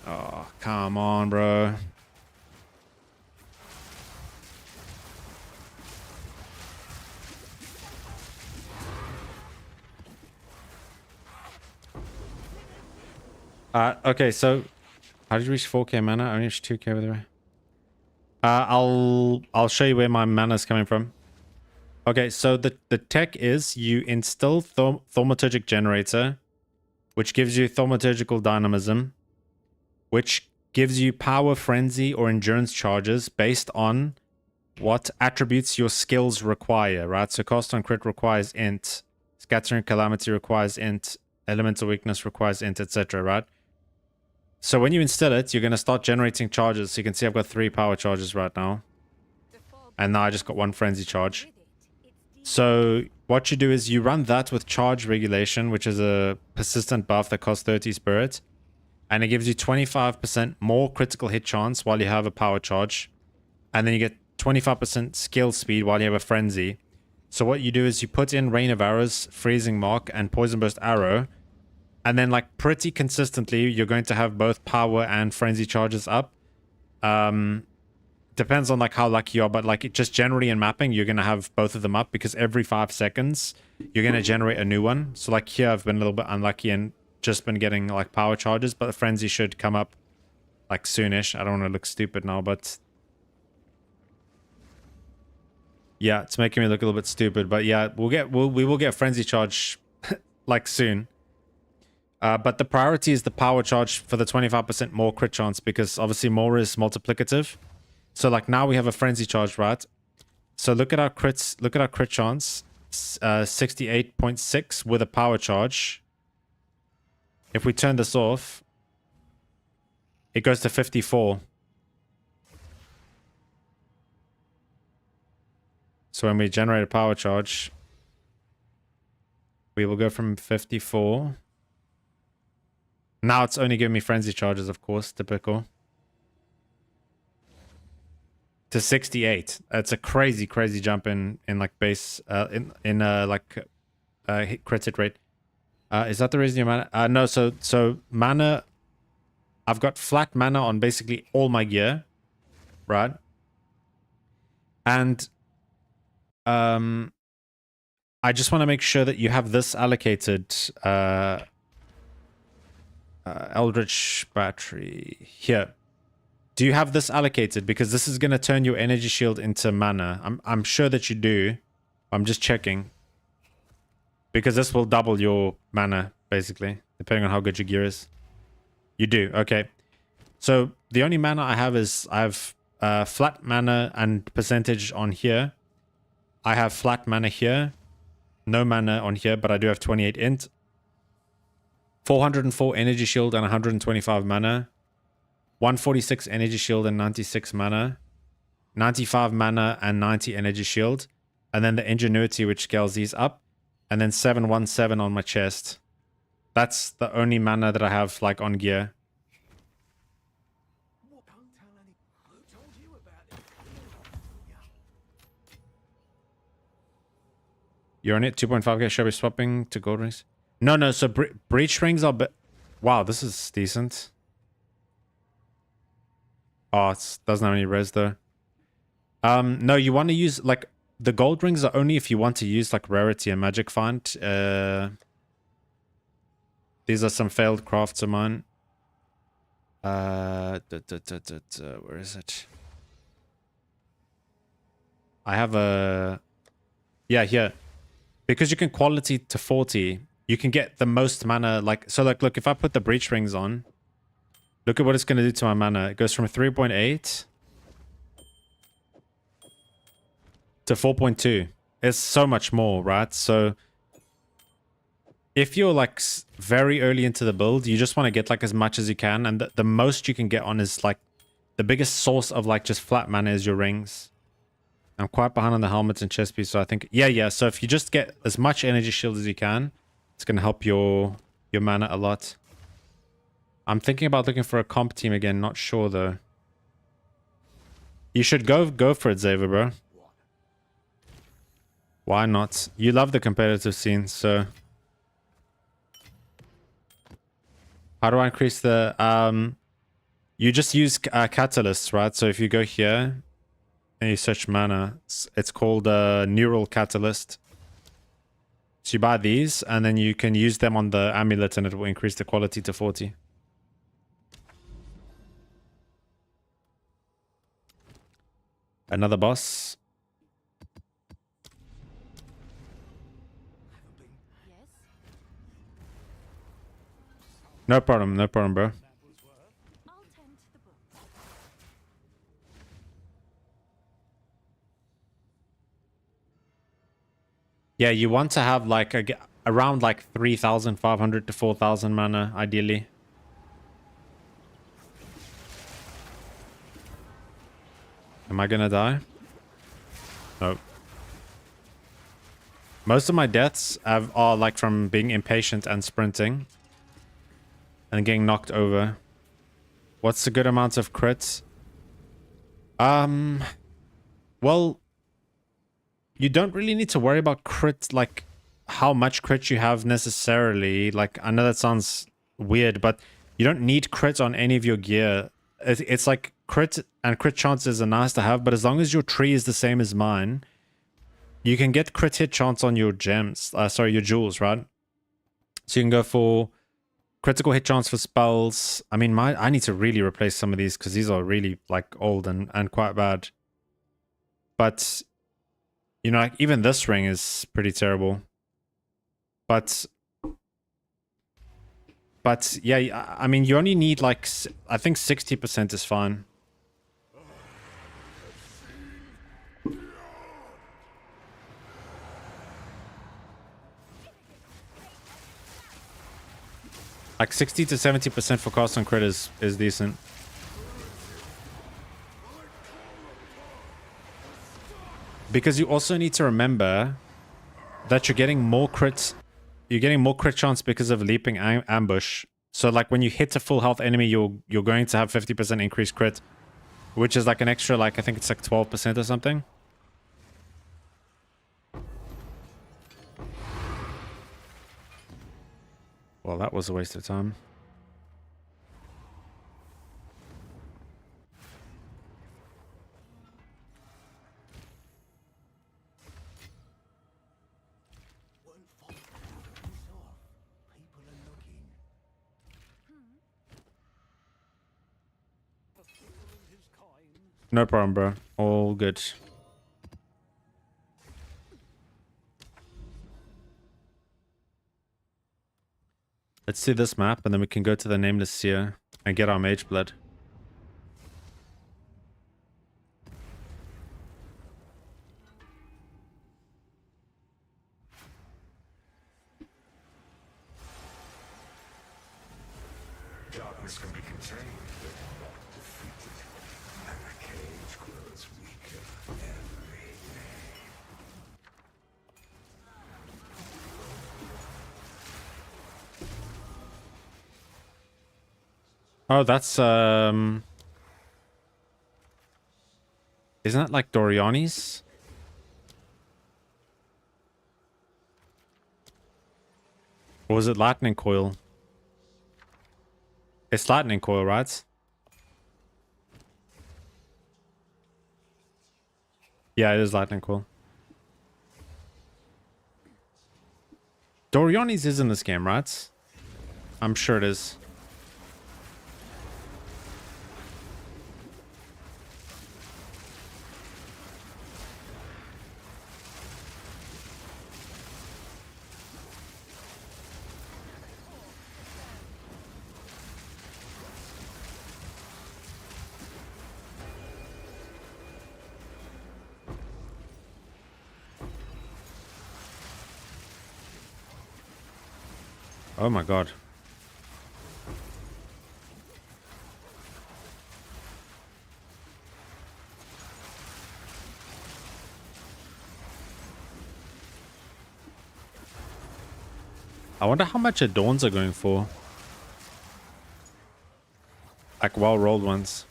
Oh, come on, bro. Okay, so how did you reach 4k mana? I only reached 2k over the way. I'll show you where my mana is coming from. Okay, so the tech is you instill Thaumaturgic Generator, which gives you Thaumaturgical Dynamism, which gives you Power, Frenzy, or Endurance charges based on what attributes your skills require, right? So Cast on Crit requires Int, Scattering Calamity requires Int, Elemental Weakness requires Int, etc., right? So when you instill it, you're going to start generating charges. So you can see I've got 3 power charges right now. And now I just got 1 frenzy charge. So what you do is you run that with charge regulation, which is a persistent buff that costs 30 spirit. and it gives you 25% more critical hit chance while you have a power charge, and then you get 25% skill speed while you have a frenzy. So what you do is you put in Rain of Arrows, Freezing Mark, and Poison Burst Arrow, and then like pretty consistently you're going to have both power and frenzy charges up. Depends on like how lucky you are, but like just generally in mapping you're gonna have both of them up, because every 5 seconds you're gonna generate a new one. So like here I've been a little bit unlucky and just been getting like power charges, but the frenzy should come up like soonish. I don't want to look stupid now, but yeah, it's making me look a little bit stupid. But yeah, we will get frenzy charge like soon. But the priority is the power charge for the 25% more crit chance, because obviously more is multiplicative. So like now we have a frenzy charge, right? So look at our crits, look at our crit chance, 68.6 with a power charge. If we turn this off, it goes to 54. So when we generate a power charge, we will go from 54. Now it's only giving me frenzy charges, of course, typical. To 68. It's a crazy jump in like base hit crit hit rate. Is that the reason your mana? No. So mana. I've got flat mana on basically all my gear, right? And I just want to make sure that you have this allocated. Eldritch battery here. Do you have this allocated? Because this is going to turn your energy shield into mana. I'm sure that you do. I'm just checking. Because this will double your mana, basically, depending on how good your gear is. You do, okay. So the only mana I have is I have flat mana and percentage on here. I have flat mana here. No mana on here, but I do have 28 int. 404 energy shield and 125 mana. 146 energy shield and 96 mana. 95 mana and 90 energy shield. And then the ingenuity, which scales these up. And then 717 on my chest. That's the only mana that I have like on gear.
What? Don't tell any. Who told you about it?
You're on it. 2.5k. Should I be swapping to gold rings? No. So breach rings are... Wow, this is decent. Oh, it doesn't have any res though. No, you want to use like the gold rings are only if you want to use like rarity and magic find. These are some failed crafts of mine. Where is it? I have a... Yeah, here. Because you can quality to 40, you can get the most mana. Like, so like, look, if I put the breach rings on, look at what it's going to do to my mana. It goes from 3.8 to 4.2. It's so much more, right? So if you're like very early into the build, you just want to get like as much as you can. And the most you can get on is like the biggest source of like just flat mana is your rings. I'm quite behind on the helmets and chest piece. So I think, yeah. So if you just get as much energy shield as you can, it's going to help your mana a lot. I'm thinking about looking for a comp team again. Not sure though. You should go for it, Xavier, bro. Why not? You love the competitive scene, so... How do I increase the... You just use catalysts, right? So if you go here and you search mana, it's called a neural catalyst. So you buy these and then you can use them on the amulet and it will increase the quality to 40. Another boss.
Yes.
No problem, bro.
I'll tend to the book.
Yeah, you want to have like around like 3,500 to 4,000 mana, ideally. Am I gonna die? Nope. Most of my deaths are like from being impatient and sprinting. and getting knocked over. What's the good amount of crits? Well, you don't really need to worry about crit, like how much crit you have necessarily. Like, I know that sounds weird, but you don't need crit on any of your gear. It's like crit and crit chances are nice to have, but as long as your tree is the same as mine, you can get crit hit chance on your gems. Sorry, your jewels, right? So you can go for critical hit chance for spells. I mean, I need to really replace some of these because these are really like old and quite bad. But you know, like even this ring is pretty terrible. But yeah, I mean, you only need like, I think 60% is fine. Like 60 to 70% for cost on crit is decent. Because you also need to remember that you're getting more crits. You're getting more crit chance because of leaping ambush. So like when you hit a full health enemy, you're going to have 50% increased crit, which is like an extra, like I think it's like 12% or something. Well, that was a waste of time. No problem, bro. All good. Let's see this map, and then we can go to the Nameless Seer and get our Mage Blood.
Darkness can be contained, but not defeated. And the cage grows weaker every day.
Oh, that's isn't that like Doriani's? Or was it Lightning Coil? It's Lightning Coil, right? Yeah, it is Lightning Coil. Doriani's is in this game, right? I'm sure it is. Oh my god. I wonder how much Adorns are going for. Like well-rolled ones.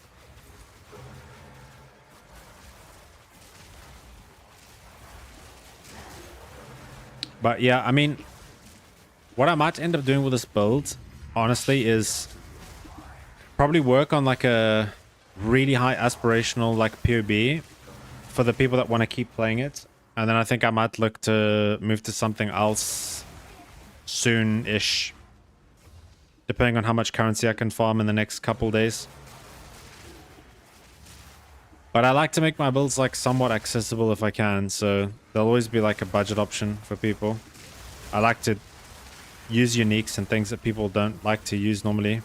But yeah, I mean, what I might end up doing with this build, honestly, is probably work on like a really high aspirational like POB for the people that want to keep playing it. And then I think I might look to move to something else soon-ish, depending on how much currency I can farm in the next couple days. But I like to make my builds like somewhat accessible if I can, so there'll always be like a budget option for people. I like to use uniques and things that people don't like to use normally.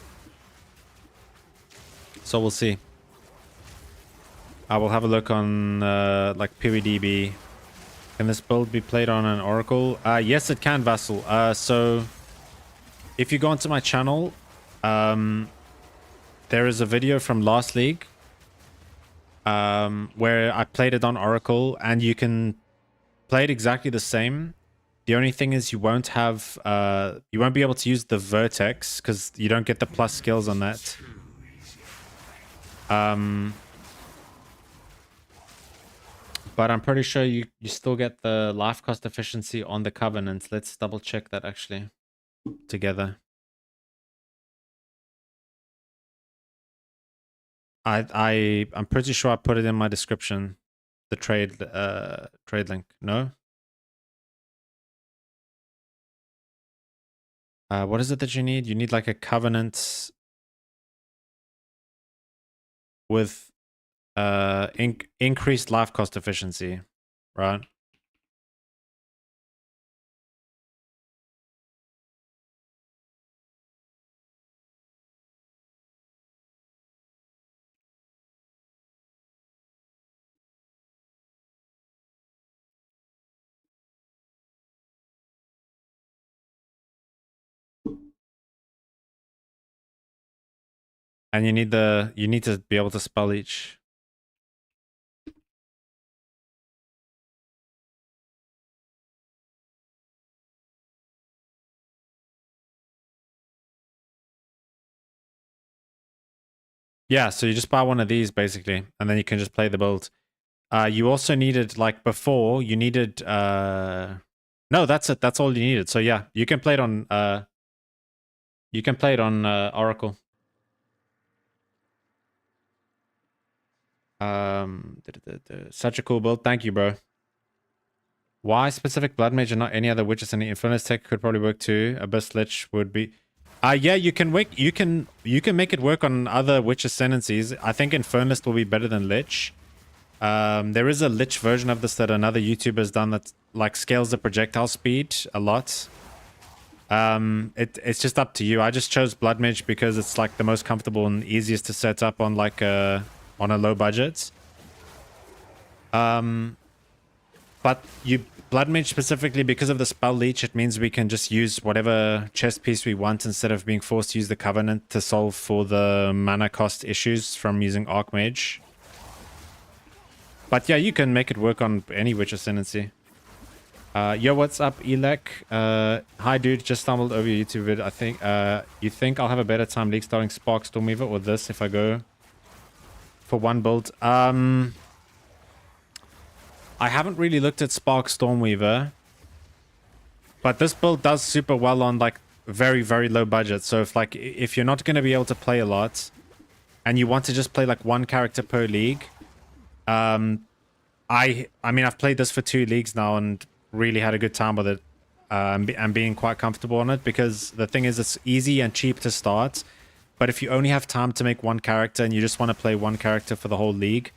So we'll see. I will have a look on like PoEDB. Can this build be played on an Oracle? Yes, it can, Vassal. So if you go onto my channel, there is a video from last league where I played it on Oracle, and you can play it exactly the same, The only thing is you won't have you won't be able to use the vertex because you don't get the plus skills on that. But I'm pretty sure you still get the life cost efficiency on the covenant. Let's double check that actually together. I'm pretty sure I put it in my description. The trade link. No? What is it that you need? You need like a covenant with increased life cost efficiency, right? And you need to be able to spell each. Yeah, so you just buy one of these basically, and then you can just play the build. You also needed, like before, you needed no, that's it. That's all you needed. So yeah, you can play it on Oracle. Such a cool build. Thank you, bro. Why specific Blood Mage and not any other witches? Any Infernus tech could probably work too. Abyss Lich would be. Yeah, you can make it work on other Witch Ascendancies. I think Infernus will be better than Lich. There is a Lich version of this that another YouTuber has done that like scales the projectile speed a lot. It's just up to you. I just chose Blood Mage because it's like the most comfortable and easiest to set up on like on a low budget. But Blood Mage specifically, because of the spell leech, it means we can just use whatever chest piece we want instead of being forced to use the Covenant to solve for the mana cost issues from using Archmage. But yeah, you can make it work on any Witch Ascendancy. Yo, what's up, Elec? Hi, dude. Just stumbled over your YouTube vid. I think you think I'll have a better time league starting Spark Stormweaver or this if I go for one build? I haven't really looked at Spark Stormweaver, but this build does super well on like very, very low budget. So if you're not going to be able to play a lot and you want to just play like one character per league, I mean, I've played this for 2 leagues now and really had a good time with it, and being quite comfortable on it, because the thing is it's easy and cheap to start. But if you only have time to make one character and you just want to play one character for the whole league,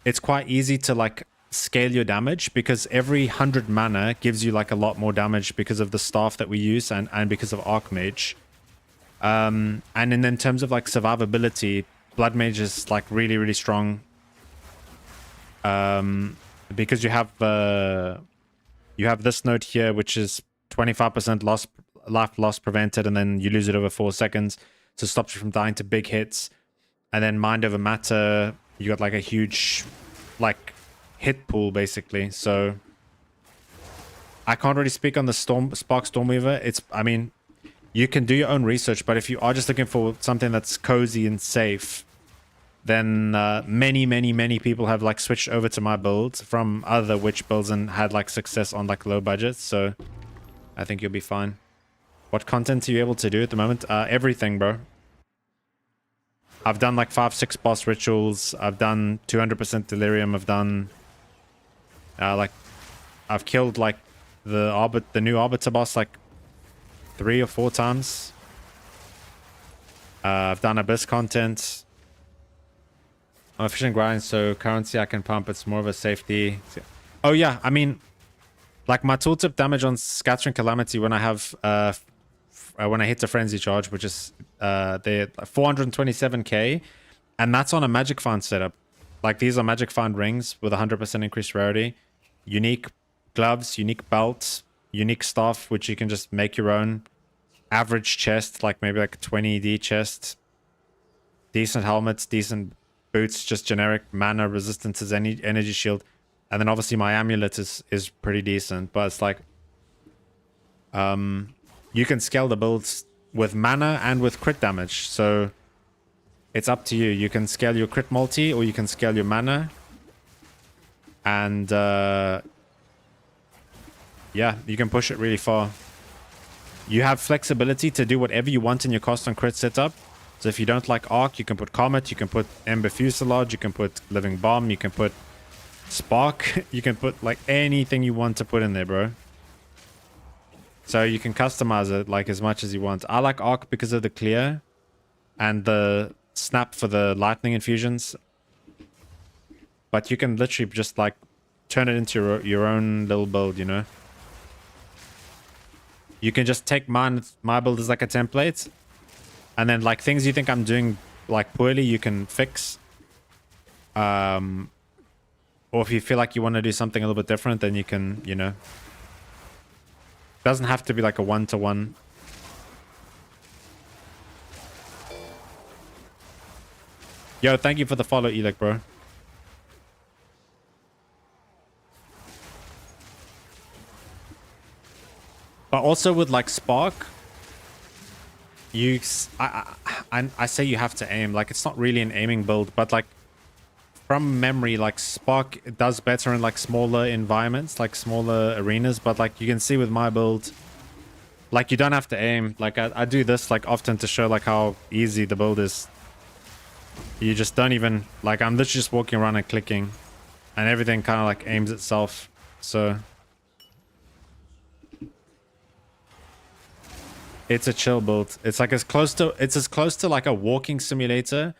it's quite easy to like scale your damage, because every 100 mana gives you like a lot more damage because of the staff that we use and because of Archmage. And in terms of like survivability, Blood Mage is like really, really strong. Because you have this note here, which is 25% life loss prevented, and then you lose it over 4 seconds, so it stops you from dying to big hits. And then Mind Over Matter, you got like a huge like hit pool basically. So I can't really speak on the Spark Stormweaver. I mean, you can do your own research, but if you are just looking for something that's cozy and safe, then many people have like switched over to my build from other witch builds and had like success on like low budgets. So I think you'll be fine. What content are you able to do at the moment? Everything, bro. I've done like 5-6 boss rituals. I've done 200% delirium. I've done I've killed like the new Arbiter boss like 3 or 4 times. I've done Abyss content. I'm efficient grind, so currency I can pump. It's more of a safety. Oh yeah, I mean, like my tooltip damage on Scattering Calamity when I have when I hit the Frenzy Charge, which is they're 427k, and that's on a Magic Find setup. Like these are Magic Find rings with 100% increased rarity, unique gloves, unique belt, unique staff, which you can just make your own. Average chest, like maybe like a 20D chest. Decent helmets, decent boots, just generic mana resistances, any energy shield. And then obviously my amulet is pretty decent, but it's like you can scale the builds with mana and with crit damage. So it's up to you. You can scale your crit multi or you can scale your mana. And yeah, you can push it really far. You have flexibility to do whatever you want in your cost on crit setup. So if you don't like Arc, you can put Comet, you can put Ember Fuselage, you can put Living Bomb, you can put Spark. You can put like anything you want to put in there, bro. So you can customize it like as much as you want. I like Arc because of the clear and the snap for the lightning infusions. But you can literally just like turn it into your own little build, you know. You can just take my build as like a template. And then like things you think I'm doing like poorly, you can fix. Or if you feel like you want to do something a little bit different, then you can, you know. Doesn't have to be like a one-to-one. Yo, thank you for the follow, Elec, bro. But also with like Spark, I say you have to aim. Like it's not really an aiming build, but like from memory, like Spark does better in like smaller environments, like smaller arenas. But like you can see with my build, like you don't have to aim. Like I do this like often to show like how easy the build is. You just don't even like, I'm literally just walking around and clicking, and everything kind of like aims itself. So it's a chill build. It's like as close to like a walking simulator,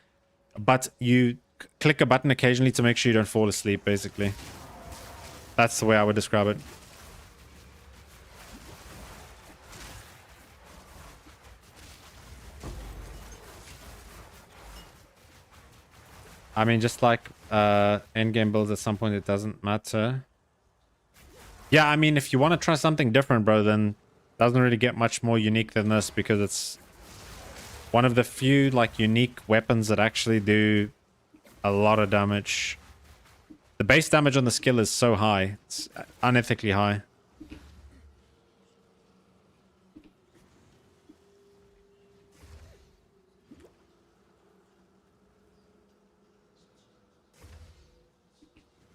but you click a button occasionally to make sure you don't fall asleep, basically. That's the way I would describe it. I mean, just like endgame builds at some point, it doesn't matter. Yeah, I mean, if you want to try something different, bro, then doesn't really get much more unique than this, because it's one of the few like unique weapons that actually do a lot of damage. The base damage on the skill is so high. It's unethically high.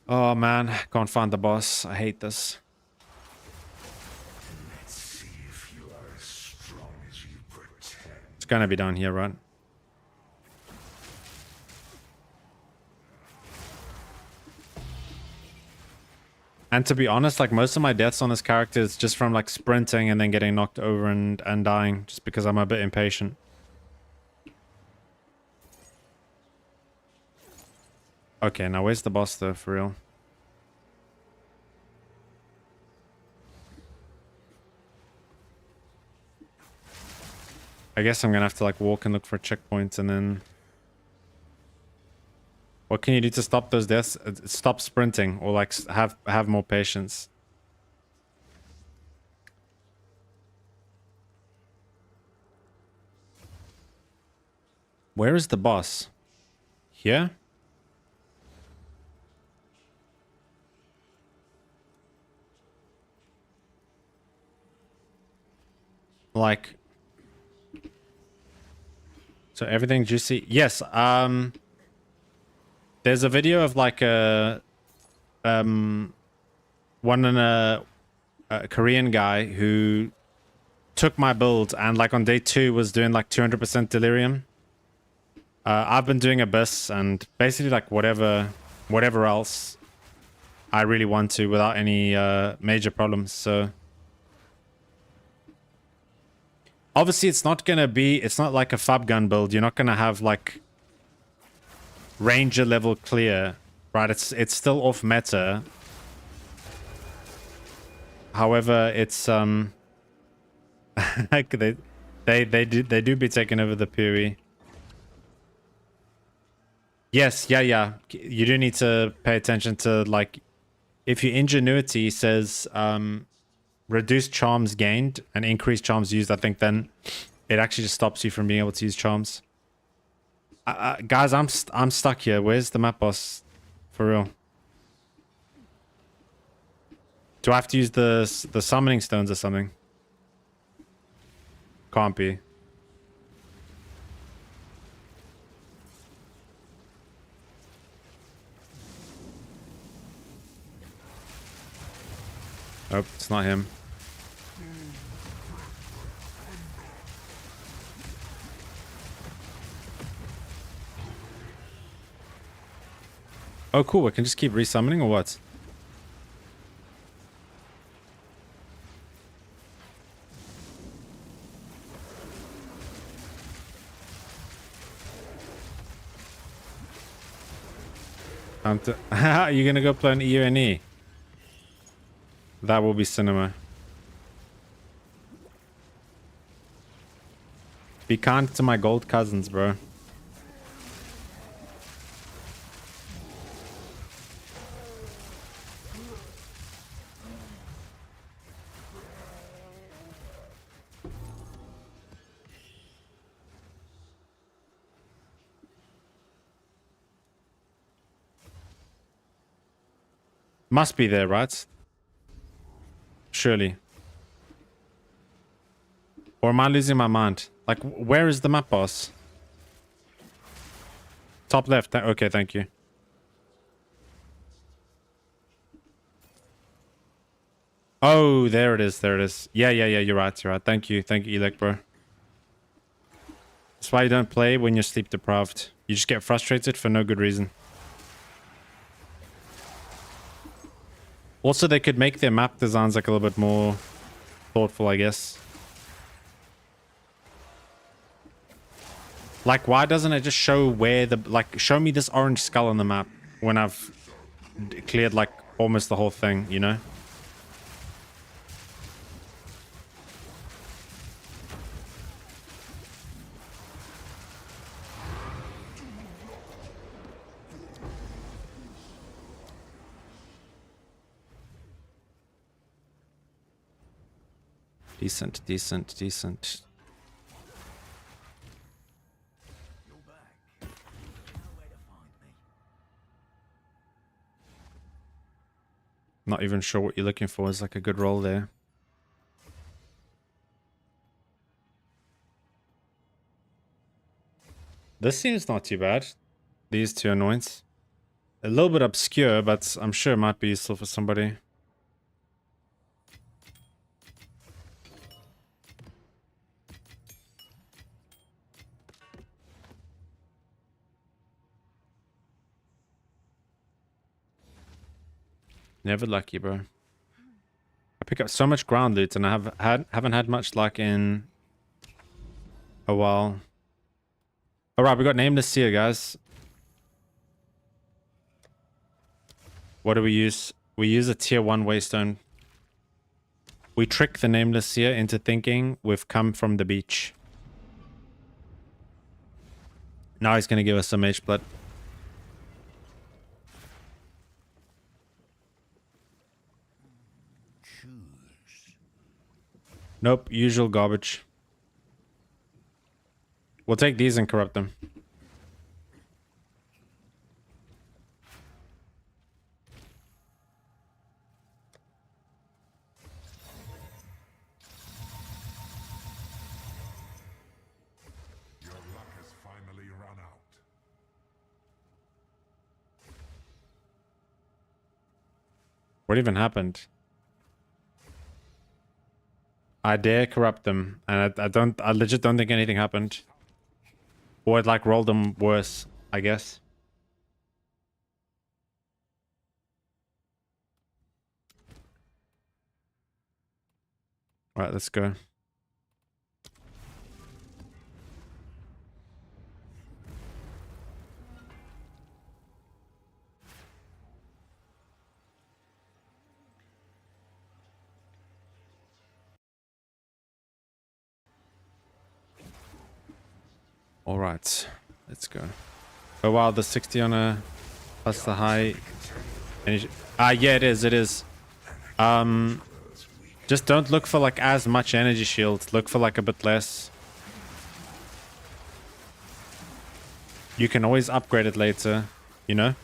Oh man, can't find the boss. I hate this.
Let's see if you are as strong as you pretend.
It's gonna be down here, right? And to be honest, like most of my deaths on this character is just from like sprinting and then getting knocked over and dying, just because I'm a bit impatient. Okay, now where's the boss though, for real? I guess I'm gonna have to like walk and look for checkpoints, and then... What can you do to stop those deaths? Stop sprinting, or like have more patience. Where is the boss? Here? Like... So everything juicy? Yes, there's a video of like a Korean guy who took my build and like on day 2 was doing like 200% delirium. I've been doing Abyss and basically like whatever else I really want to without any major problems. So obviously it's not like a fab gun build. You're not gonna have like Ranger level clear, right? It's still off meta. However, it's like they do be taking over the POE. Yes, yeah. You do need to pay attention to like, if your ingenuity says reduce charms gained and increase charms used, I think then it actually just stops you from being able to use charms. Guys, I'm stuck here. Where's the map boss? For real. Do I have to use the summoning stones or something? Can't be. Nope, it's not him. Oh, cool. We can just keep resummoning or what? Are you gonna go play an EUNE? That will be cinema. Be kind to my gold cousins, bro. Must be there, right? Surely. Or am I losing my mind? Like, where is the map boss? Top left. Okay, thank you. Oh, there it is. There it is. Yeah, you're right. You're right. Thank you. Thank you, Elec, bro. That's why you don't play when you're sleep deprived. You just get frustrated for no good reason. Also, they could make their map designs like a little bit more thoughtful, I guess. Like, why doesn't it just show where the... Like, show me this orange skull on the map when I've cleared, like, almost the whole thing, you know? Decent, decent, decent.
You're back. You know where to find me.
Not even sure what you're looking for is like a good roll there. This seems not too bad. These two anoints. A little bit obscure, but I'm sure it might be useful for somebody. Never lucky, bro. I pick up so much ground loot and I haven't had much luck in a while. Alright, we got Nameless Seer, guys. What do we use? We use a tier 1 waystone. We trick the Nameless Seer into thinking we've come from the beach. Now he's going to give us some Mage blood. Nope, usual garbage. We'll take these and corrupt them.
Your luck has finally run out.
What even happened? I dare corrupt them, and I legit don't think anything happened. Or I'd like roll them worse, I guess. Alright, let's go. All right, let's go. Oh wow, the 60 on a plus the high energy. Yeah, it is. It is. Just don't look for like as much energy shield. Look for like a bit less. You can always upgrade it later, you know.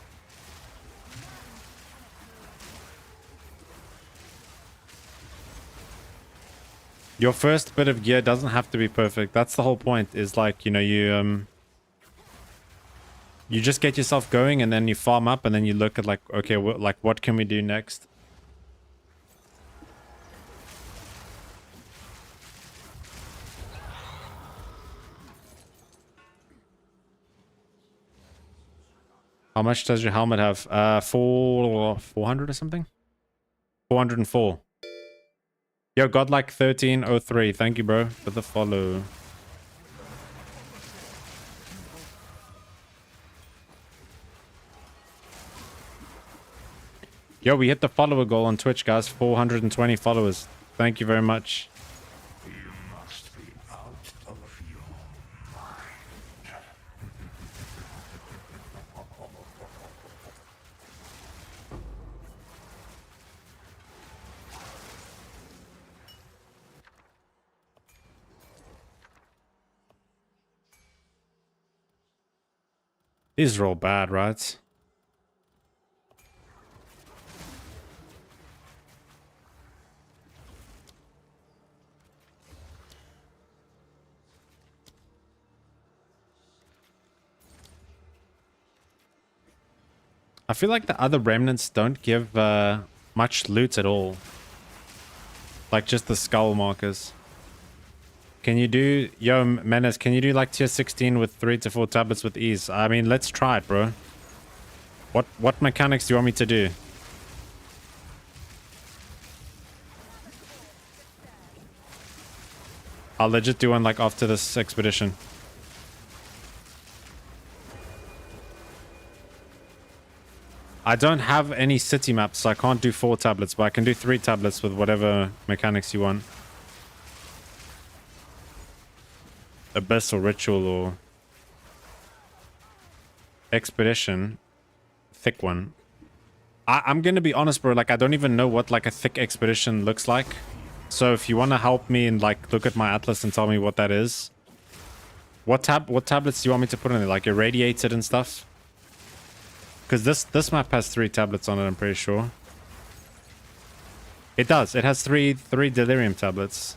Your first bit of gear doesn't have to be perfect. That's the whole point, is like, you know, you just get yourself going and then you farm up and then you look at like, okay, like what can we do next? How much does your helmet have? 400 or something? 404. Yo, Godlike 1303. Thank you, bro, for the follow. Yo, we hit the follower goal on Twitch, guys. 420 followers. Thank you very much.
You must be out of your mind.
These are all bad, right? I feel like the other remnants don't give much loot at all. Like just the skull markers. Can you do... Yo, Menace, can you do like tier 16 with 3 to 4 tablets with ease? I mean, let's try it, bro. What mechanics do you want me to do? I'll legit do one like after this expedition. I don't have any city maps, so I can't do 4 tablets, but I can do 3 tablets with whatever mechanics you want. Abyss or Ritual or... Expedition. Thick one. I'm gonna be honest, bro, like I don't even know what like a thick expedition looks like. So if you want to help me and like look at my atlas and tell me what that is. What tablets do you want me to put in there? Like irradiated and stuff? Because this map has 3 tablets on it, I'm pretty sure. It does. It has three delirium tablets.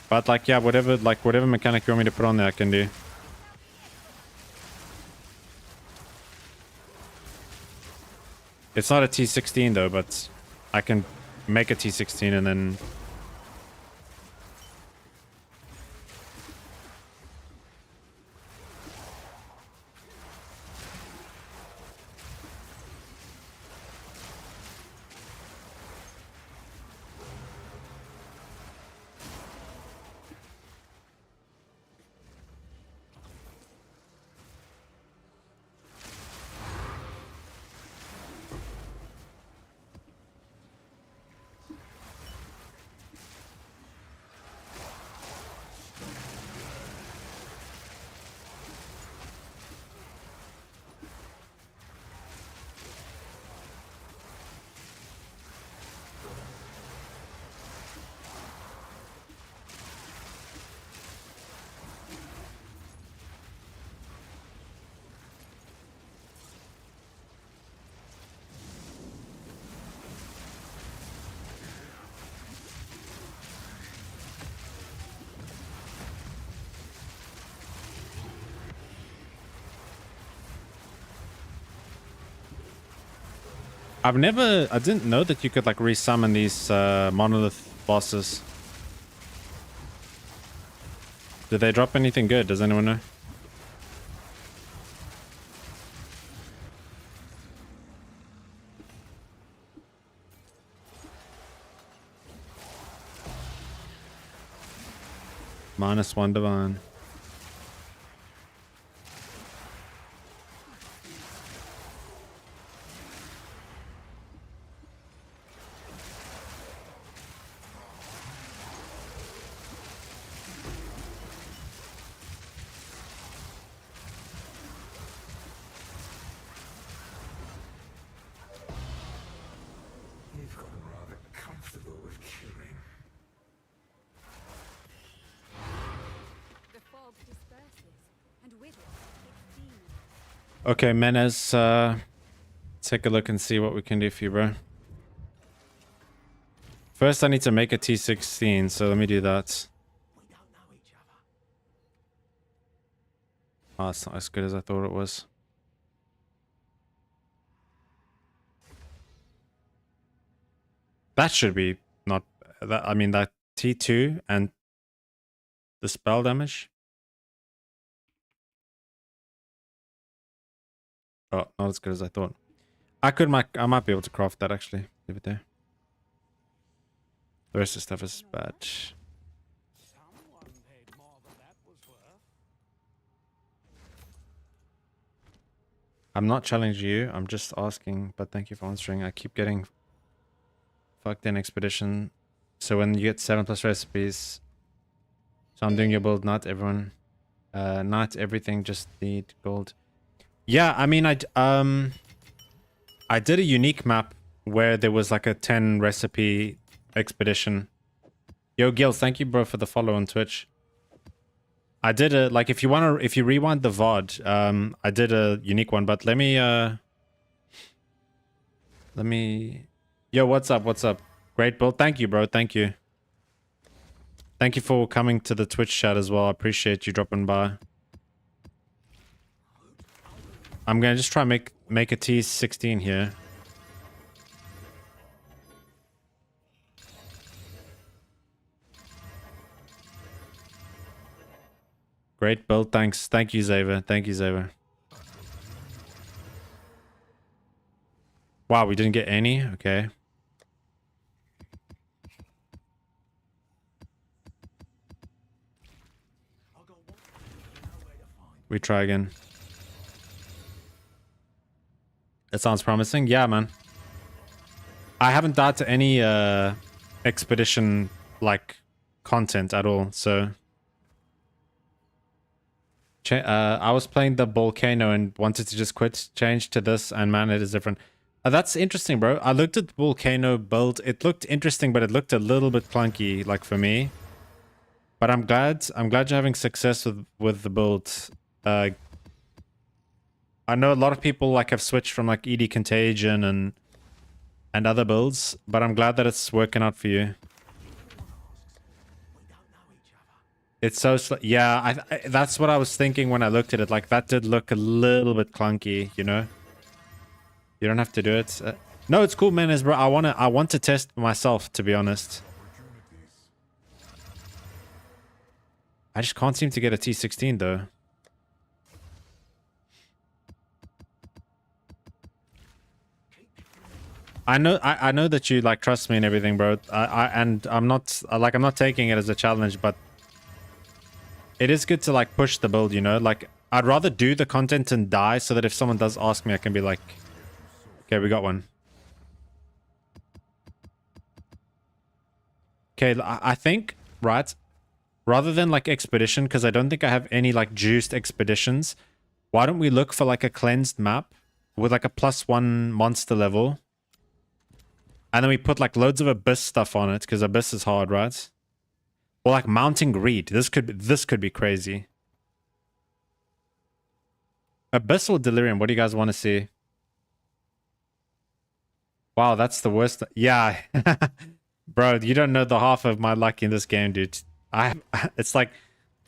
But like yeah, whatever mechanic you want me to put on there, I can do. It's not a T16 though, but I can make a T16 and then... I didn't know that you could like resummon these monolith bosses. Did they drop anything good? Does anyone know? -1 divine.
You've gotten rather comfortable with killing.
The fog disperses, and with it, its deeds.
Okay, Menes, take a look and see what we can do for you, bro. First, I need to make a T16, so let me do that.
We don't know each other.
Oh, it's not as good as I thought it was. That should be not... That, I mean, that T2 and the spell damage. Oh, not as good as I thought. I might be able to craft that, actually. Leave it there. The rest of the stuff is bad.
Someone paid more than that was worth.
I'm not challenging you. I'm just asking, but thank you for answering. I keep getting fucked in expedition. So when you get 7+ recipes, so I'm doing your build, not everyone. Not everything, just need gold. Yeah, I mean, I did a unique map where there was like a 10 recipe expedition. Yo, Gils, thank you, bro, for the follow on Twitch. I did a, like, if you rewind the VOD, I did a unique one, but let me, yo, what's up? What's up? Great build. Thank you, bro. Thank you. Thank you for coming to the Twitch chat as well. I appreciate you dropping by. I'm gonna just try and make a T16 here. Great build. Thanks. Thank you, Xavier. Thank you, Xavier. Wow, we didn't get any? Okay. We try again. It sounds promising. Yeah, man. I haven't died to any expedition like content at all, so I was playing the volcano and wanted to just quit, change to this, and man, it is different. That's interesting, bro. I looked at the volcano build. It looked interesting, but it looked a little bit clunky, like for me. But I'm glad you're having success with the build. I know a lot of people like have switched from like ED Contagion and other builds, but I'm glad that it's working out for you. It's so yeah, that's what I was thinking when I looked at it. Like that did look a little bit clunky, you know. You don't have to do it. No, it's cool, man. Bro, I want to test myself, to be honest. I just can't seem to get a T16 though. I know that you like trust me and everything, bro. And I'm not taking it as a challenge, but it is good to like push the build, you know? Like I'd rather do the content and die so that if someone does ask me, I can be like, okay, we got one. Okay, I think, right, rather than like expedition, because I don't think I have any like juiced expeditions, why don't we look for like a cleansed map with like a +1 monster level? And then we put like loads of Abyss stuff on it, because Abyss is hard, right? Or like Mounting Greed. This could be crazy. Abyss or Delirium? What do you guys want to see? Wow, that's the worst. Yeah. Bro, you don't know the half of my luck in this game, dude. It's like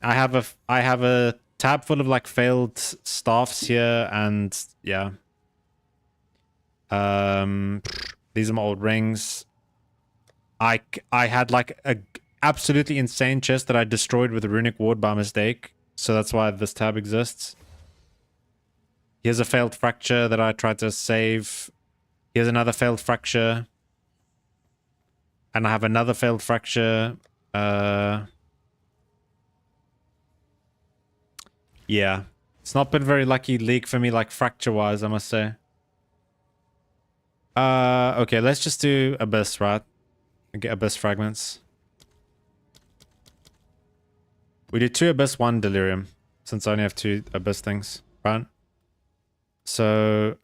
I have a tab full of like failed staffs here, and yeah. These are my old rings. I had like a absolutely insane chest that I destroyed with a runic ward by mistake, so that's why this tab exists. Here's a failed fracture that I tried to save. Here's another failed fracture. And I have another failed fracture. Yeah. It's not been very lucky league for me, like fracture-wise, I must say. Okay, let's just do Abyss, right? And get Abyss fragments. We do 2 Abyss, 1 Delirium, since I only have 2 Abyss things, right? So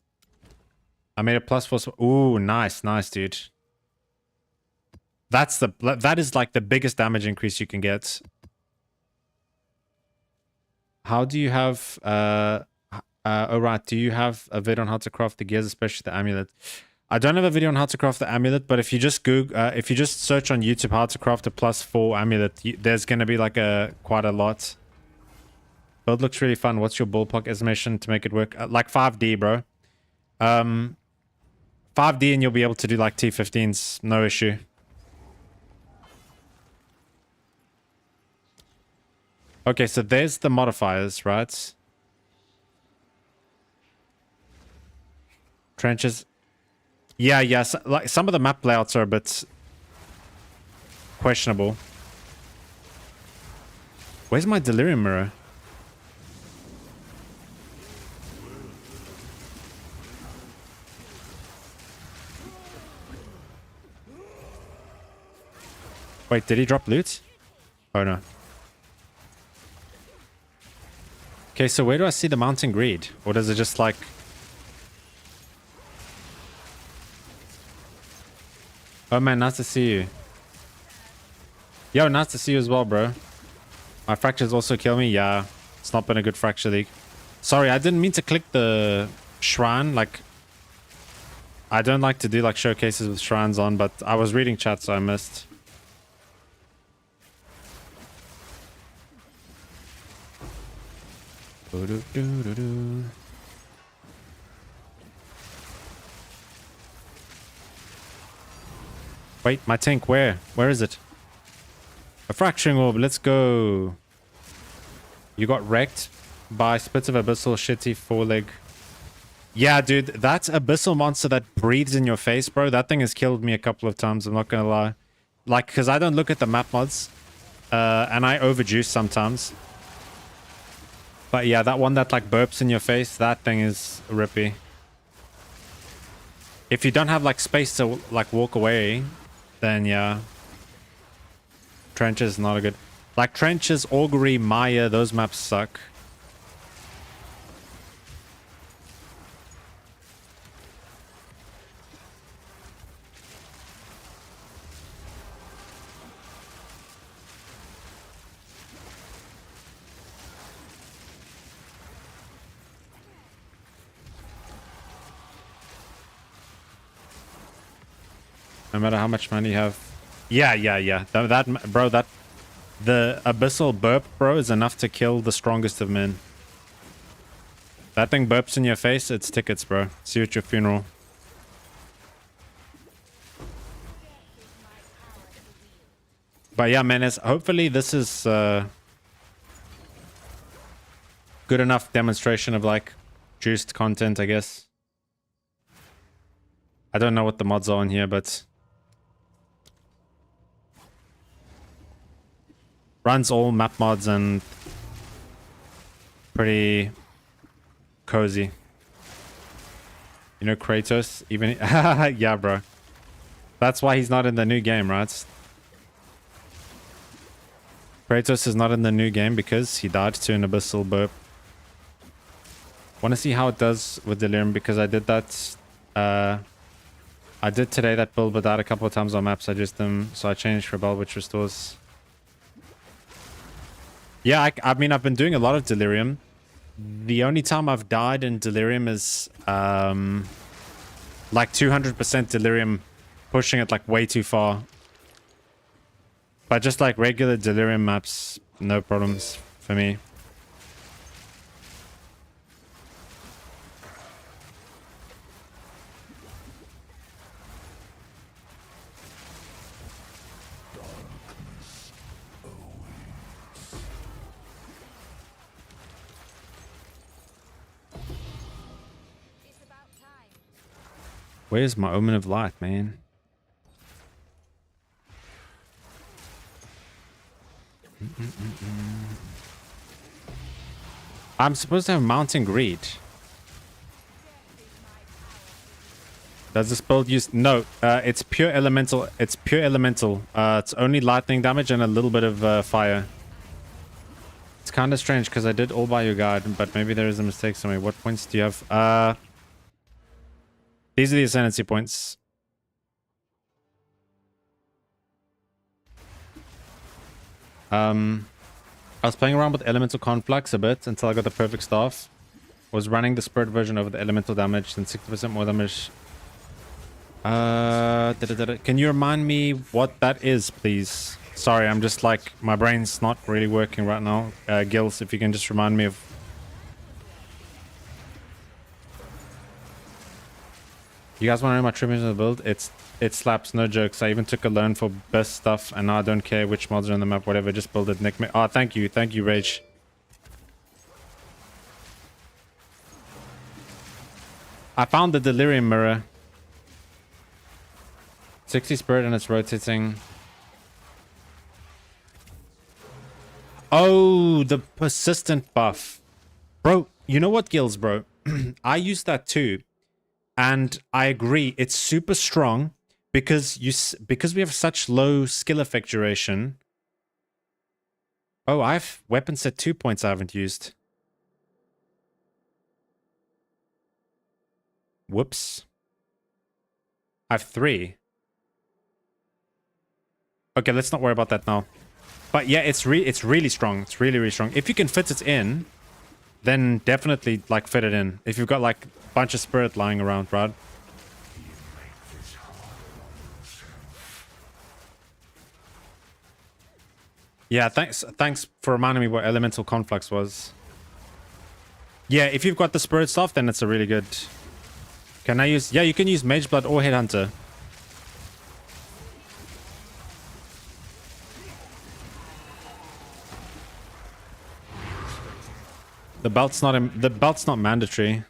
I made a +4. Ooh, nice, dude. That is like the biggest damage increase you can get. How do you have Oh, right. Do you have a video on how to craft the gears, especially the amulet? I don't have a video on how to craft the amulet, but if you just if you just search on YouTube how to craft a +4 amulet, there's going to be like quite a lot. Build looks really fun. What's your ballpark estimation to make it work? Like 5D, bro. 5D and you'll be able to do like T15s, no issue. Okay, so there's the modifiers, right? Trenches. Yeah, yes. Like some of the map layouts are a bit questionable. Where's my delirium mirror? Wait, did he drop loot? Oh no. Okay, so where do I see the mountain greed? Or does it just like... Oh man, nice to see you. Yo, nice to see you as well, bro. My fractures also kill me? Yeah, it's not been a good fracture league. Sorry, I didn't mean to click the shrine. Like, I don't like to do like showcases with shrines on, but I was reading chat, so I missed. Wait, my tank, where? Where is it? A fracturing orb, let's go. You got wrecked by Spits of Abyssal shitty foreleg. Yeah, dude, that Abyssal monster that breathes in your face, bro, that thing has killed me a couple of times, I'm not gonna lie. Like, because I don't look at the map mods, and I overjuice sometimes. But yeah, that one that like burps in your face, that thing is rippy. If you don't have like space to like walk away, then yeah. Trenches not a good... Like Trenches, Augury, Maya, those maps suck. No matter how much money you have. Yeah. Bro, the Abyssal burp, bro, is enough to kill the strongest of men. That thing burps in your face, it's tickets, bro. See you at your funeral. But yeah, man, hopefully this is good enough demonstration of like juiced content, I guess. I don't know what the mods are on here, but runs all map mods and pretty cozy. You know Kratos? Even yeah, bro. That's why he's not in the new game, right? Kratos is not in the new game because he died to an Abyssal burp. Want to see how it does with Delirium because I did that. I did today that build, but died a couple of times on maps. I just so I changed for Bell, which restores. Yeah, I mean, I've been doing a lot of Delirium. The only time I've died in Delirium is like 200% Delirium, pushing it like way too far. But just like regular Delirium maps, no problems for me. Where's my Omen of Light, man? I'm supposed to have Mountain Greed. Does this build use... No, it's pure elemental. It's pure elemental. It's only lightning damage and a little bit of fire. It's kind of strange because I did all by your guide, but maybe there is a mistake somewhere. What points do you have? These are the ascendancy points. I was playing around with elemental conflux a bit until I got the perfect staff. was running the spirit version over the elemental damage, then 60% more damage. Can you remind me what that is, please? Sorry, I'm just like, my brain's not really working right now. Gills, if you can just remind me of... You guys want to know my tribute in the build? It slaps, no jokes. I even took a loan for best stuff, and now I don't care which mods are on the map, whatever. Just build it, Nick. Oh, thank you, Rage. I found the Delirium Mirror. 60 spirit and it's rotating. Oh, the persistent buff. Bro, you know what, Gills, bro? I use that too. And I agree, it's super strong because we have such low skill effect duration. Oh, I have weapon set 2 points I haven't used. Whoops. I have 3. Okay, let's not worry about that now. But yeah, it's really strong. It's really, really strong. If you can fit it in, then definitely like fit it in. If you've got like a bunch of spirit lying around, right? Yeah, thanks for reminding me what elemental conflux was. Yeah, if you've got the spirit stuff, then it's a really good... Can I use... Yeah, you can use Mage Blood or Headhunter. The belt's not mandatory.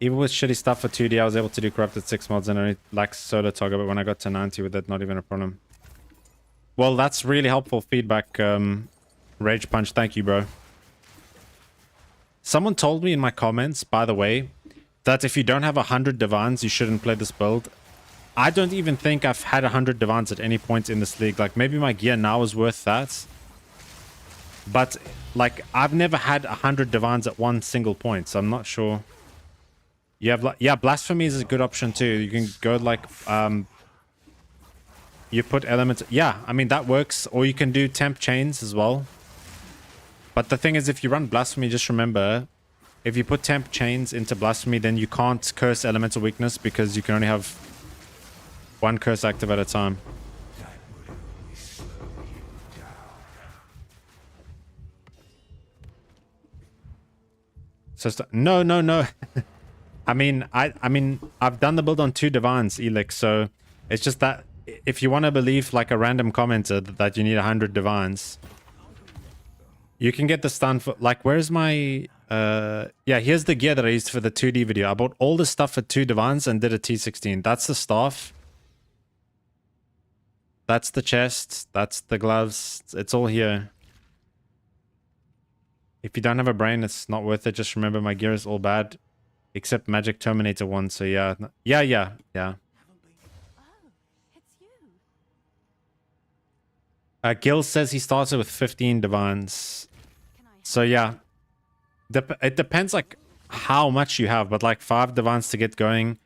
Even with shitty stuff for 2D, I was able to do corrupted 6 mods and only lacks solar toggle, but when I got to 90 with it, not even a problem. Well, that's really helpful feedback, Rage Punch. Thank you, bro. Someone told me in my comments, by the way, that if you don't have 100 divines, you shouldn't play this build. I don't even think I've had 100 divines at any point in this league. Like, maybe my gear now is worth that. But, like, I've never had 100 divines at one single point, so I'm not sure. You have, like, yeah, Blasphemy is a good option too. You can go, like, you put elements... Yeah, I mean, that works. Or you can do temp chains as well. But the thing is, if you run Blasphemy, just remember... If you put temp chains into Blasphemy, then you can't curse elemental weakness because you can only have one curse active at a time. So no. I mean, I've done the build on 2 divines, Elix, so it's just that if you want to believe like a random commenter that you need 100 divines, you can get the stun for like, where's my yeah, here's the gear that I used for the 2D video. I bought all the stuff for 2 divines and did a T16. That's the staff. That's the chest. That's the gloves. It's all here. If you don't have a brain, it's not worth it. Just remember my gear is all bad. Except Magic Terminator 1, so yeah. Yeah.
Oh, it's you.
Gil says he started with 15 divines.
Can I...
So yeah. It depends like how much you have, but like 5 divines to get going.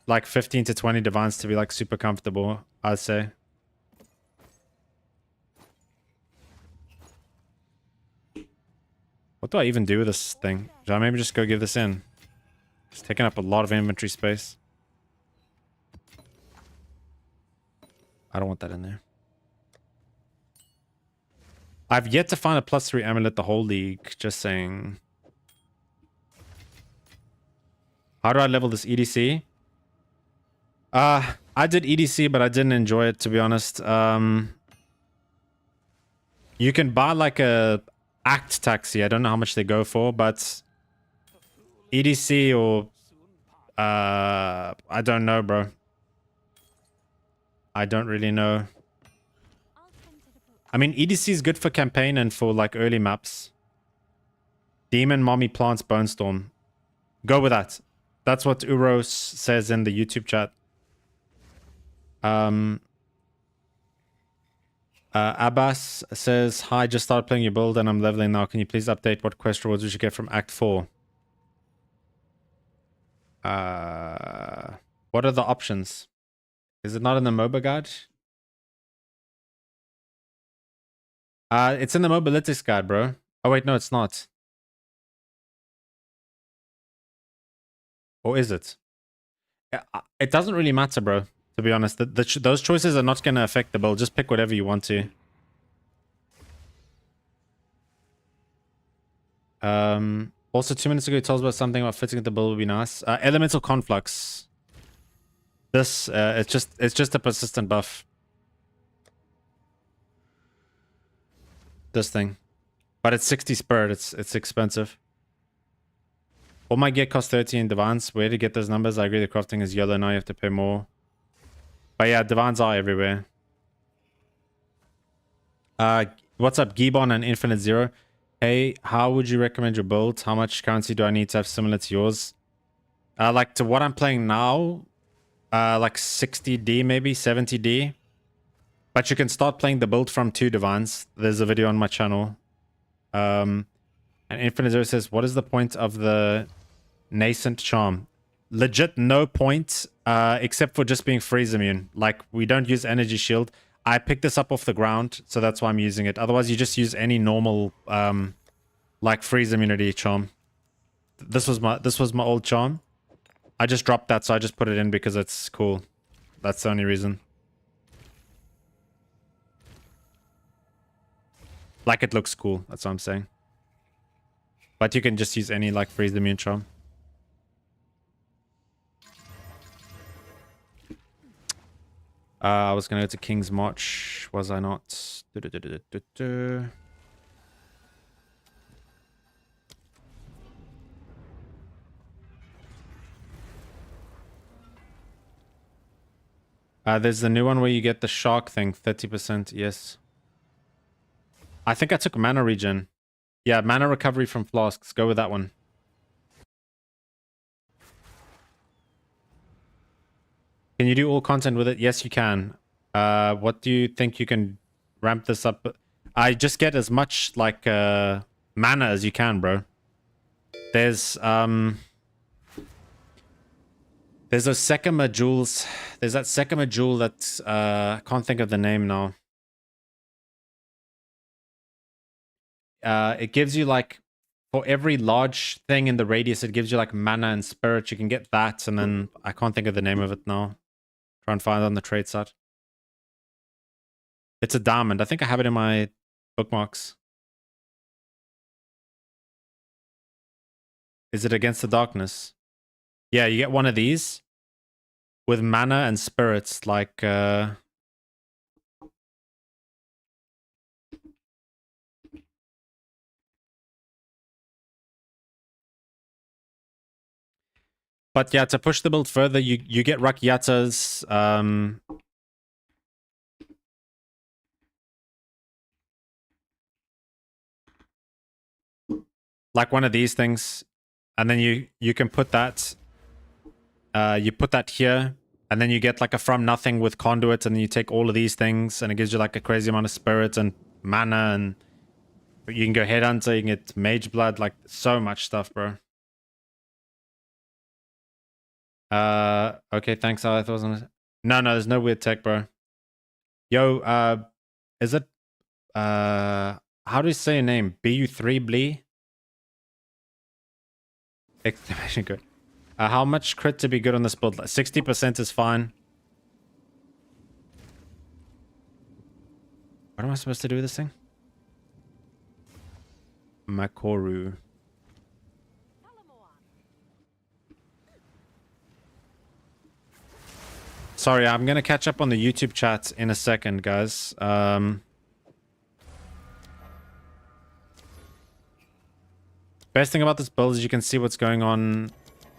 Like 15 to 20 divines to be like super comfortable, I'd say. What do I even do with this thing? Should I maybe just go give this in? It's taking up a lot of inventory space. I don't want that in there. I've yet to find a +3 amulet the whole league. Just saying. How do I level this EDC? I did EDC, but I didn't enjoy it, to be honest. You can buy like a act taxi. I don't know how much they go for, but EDC or I don't know, bro. I don't really know.
I'll tend to the book.
I mean, EDC is good for campaign and for like early maps. Demon, Mommy, Plants, Bone Storm. Go with that. That's what Uros says in the YouTube chat. Abbas says, hi, just started playing your build and I'm leveling now. Can you please update what quest rewards we should get from Act 4? What are the options? Is it not in the MOBA guide? It's in the Mobalytics guide, bro. Oh, wait, no, it's not. Or is it? It doesn't really matter, bro. To be honest, those choices are not going to affect the build. Just pick whatever you want to. Also, 2 minutes ago, you told us about something about fitting the build would be nice. Elemental Conflux. This, it's just a persistent buff. This thing. But it's 60 spirit. It's expensive. All my gear costs 30 in Divines. Where to get those numbers? I agree the crafting is yellow. Now you have to pay more. But yeah, Divines are everywhere. What's up, Gibbon and Infinite Zero? Hey, how would you recommend your build? How much currency do I need to have similar to yours? Like to what I'm playing now, like 60D, maybe 70D. But you can start playing the build from 2 Divines. There's a video on my channel. And Infinite Zero says, what is the point of the nascent charm? Legit no point, except for just being freeze immune. Like, we don't use energy shield. I picked this up off the ground, so that's why I'm using it. Otherwise, you just use any normal, like freeze immunity charm. This was my old charm. I just dropped that, so I just put it in because it's cool. That's the only reason. Like, it looks cool. That's what I'm saying. But you can just use any, like, freeze immune charm. I was going to go to King's March. Was I not? There's the new one where you get the shark thing. 30%. Yes. I think I took mana regen. Yeah, mana recovery from flasks. Go with that one. Can you do all content with it? Yes, you can. What do you think you can ramp this up? I just get as much like mana as you can, bro. There's those Sekima jewels. There's that Sekima jewel that I can't think of the name now. It gives you like, for every large thing in the radius, it gives you like mana and spirit. You can get that, and then I can't think of the name of it now. Try and find it on the trade site. It's a diamond. I think I have it in my bookmarks. Is it Against the Darkness? Yeah, you get one of these with mana and spirits, like but yeah, to push the build further, you get Rakyatas, like one of these things, and then you can put that, you put that here, and then you get like a from nothing with conduit, and then you take all of these things, and it gives you like a crazy amount of spirit and mana, and you can go headhunter, you can get mage blood, like so much stuff, bro. Okay, thanks. I thought no, there's no weird tech, bro. Yo, is it how do you say your name? BU3 Blee? Exclamation good. How much crit to be good on this build? 60% is fine. What am I supposed to do with this thing? Makoru. Sorry, I'm gonna catch up on the YouTube chat in a second, guys. Best thing about this build is you can see what's going on.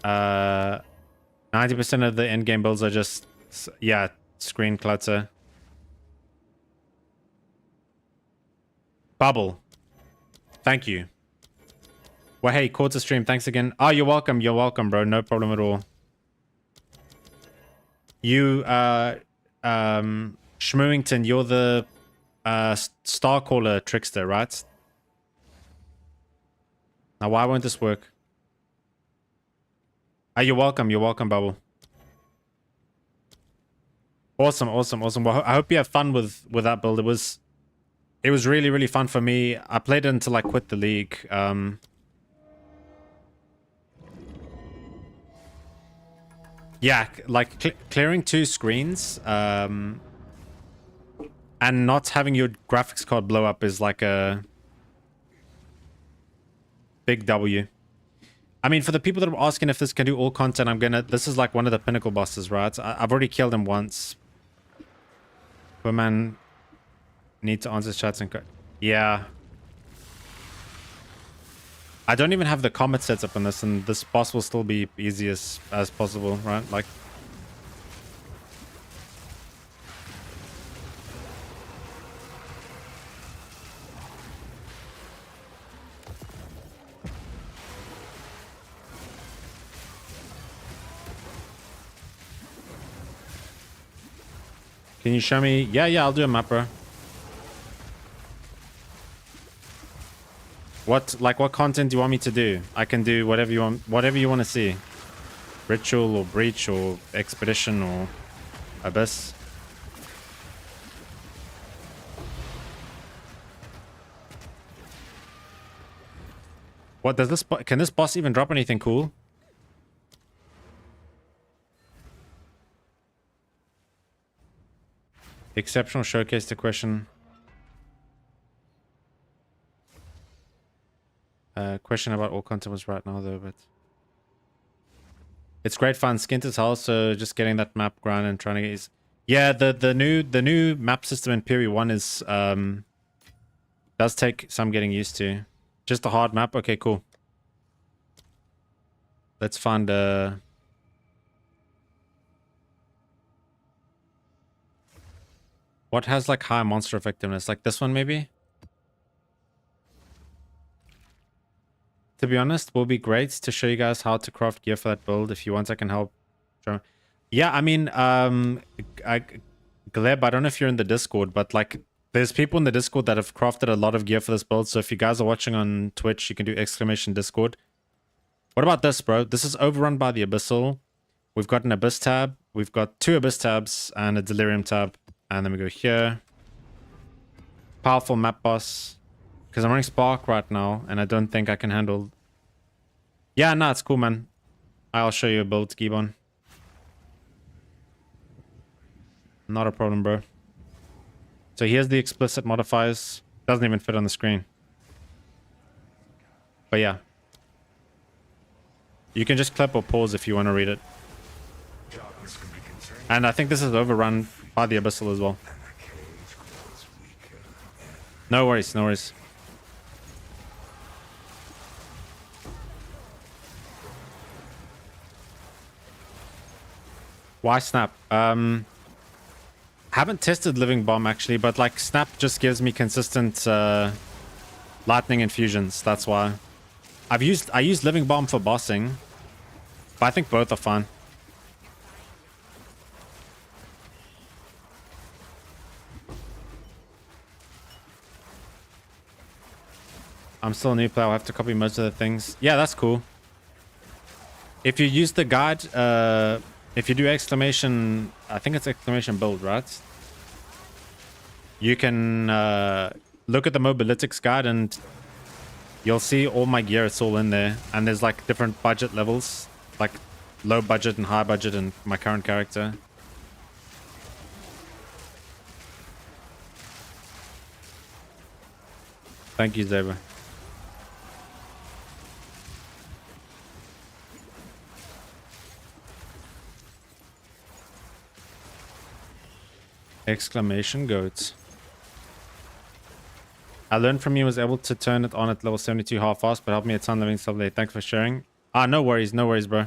90% of the in-game builds are just, yeah, screen clutter. Bubble. Thank you. Well, hey, quarter stream, thanks again. Oh, you're welcome, bro. No problem at all. You, Schmooington, you're the Starcaller trickster, right? Now, why won't this work? Oh, you're welcome, Bubble. Awesome. Well, I hope you have fun with that build. It was really, really fun for me. I played it until I quit the league. Yeah, like clearing 2 screens and not having your graphics card blow up is like a big W. I mean, for the people that are asking if this can do all content, this is like one of the pinnacle bosses, right? I've already killed him once. Women need to answer chats and yeah. I don't even have the combat sets up on this, and this boss will still be easy as possible, right? Like, can you show me? Yeah, I'll do a map, bro. What content do you want me to do? I can do whatever you want to see. Ritual or breach or expedition or abyss. What does this? Can this boss even drop anything cool? Exceptional showcase to question. Question about all content was right now though, but it's great fun. Skin to tell, so just getting that map grind and trying to get yeah, the new map system in POE 1 is does take some getting used to. Just a hard map. Okay, cool. Let's find what has like high monster effectiveness? Like this one maybe? To be honest, will be great to show you guys how to craft gear for that build. If you want, I can help. Yeah, I mean, Gleb, I don't know if you're in the Discord, but like, there's people in the Discord that have crafted a lot of gear for this build. So if you guys are watching on Twitch, you can do exclamation Discord. What about this, bro? This is overrun by the Abyssal. We've got an Abyss tab. We've got 2 Abyss tabs and a Delirium tab. And then we go here. Powerful map boss. Because I'm running Spark right now, and I don't think I can handle... Yeah, no, it's cool, man. I'll show you a build, Gibbon. Not a problem, bro. So here's the explicit modifiers. Doesn't even fit on the screen. But yeah. You can just clip or pause if you want to read it. And I think this is overrun by the Abyssal as well. No worries, no worries. Why snap? Haven't tested living bomb actually, but like snap just gives me consistent lightning infusions. That's why I use living bomb for bossing, but I think both are fine. I'm still a new player. I'll have to copy most of the things. Yeah, that's cool. If you use the guide, if you do exclamation, I think it's exclamation build, right? You can look at the mobilitics guide and you'll see all my gear. It's all in there. And there's like different budget levels, like low budget and high budget and my current character. Thank you, Zeba. Exclamation goats. I learned from you, was able to turn it on at level 72 half fast, but helped me a ton living stuff late. Thanks for sharing. Ah, no worries, bro.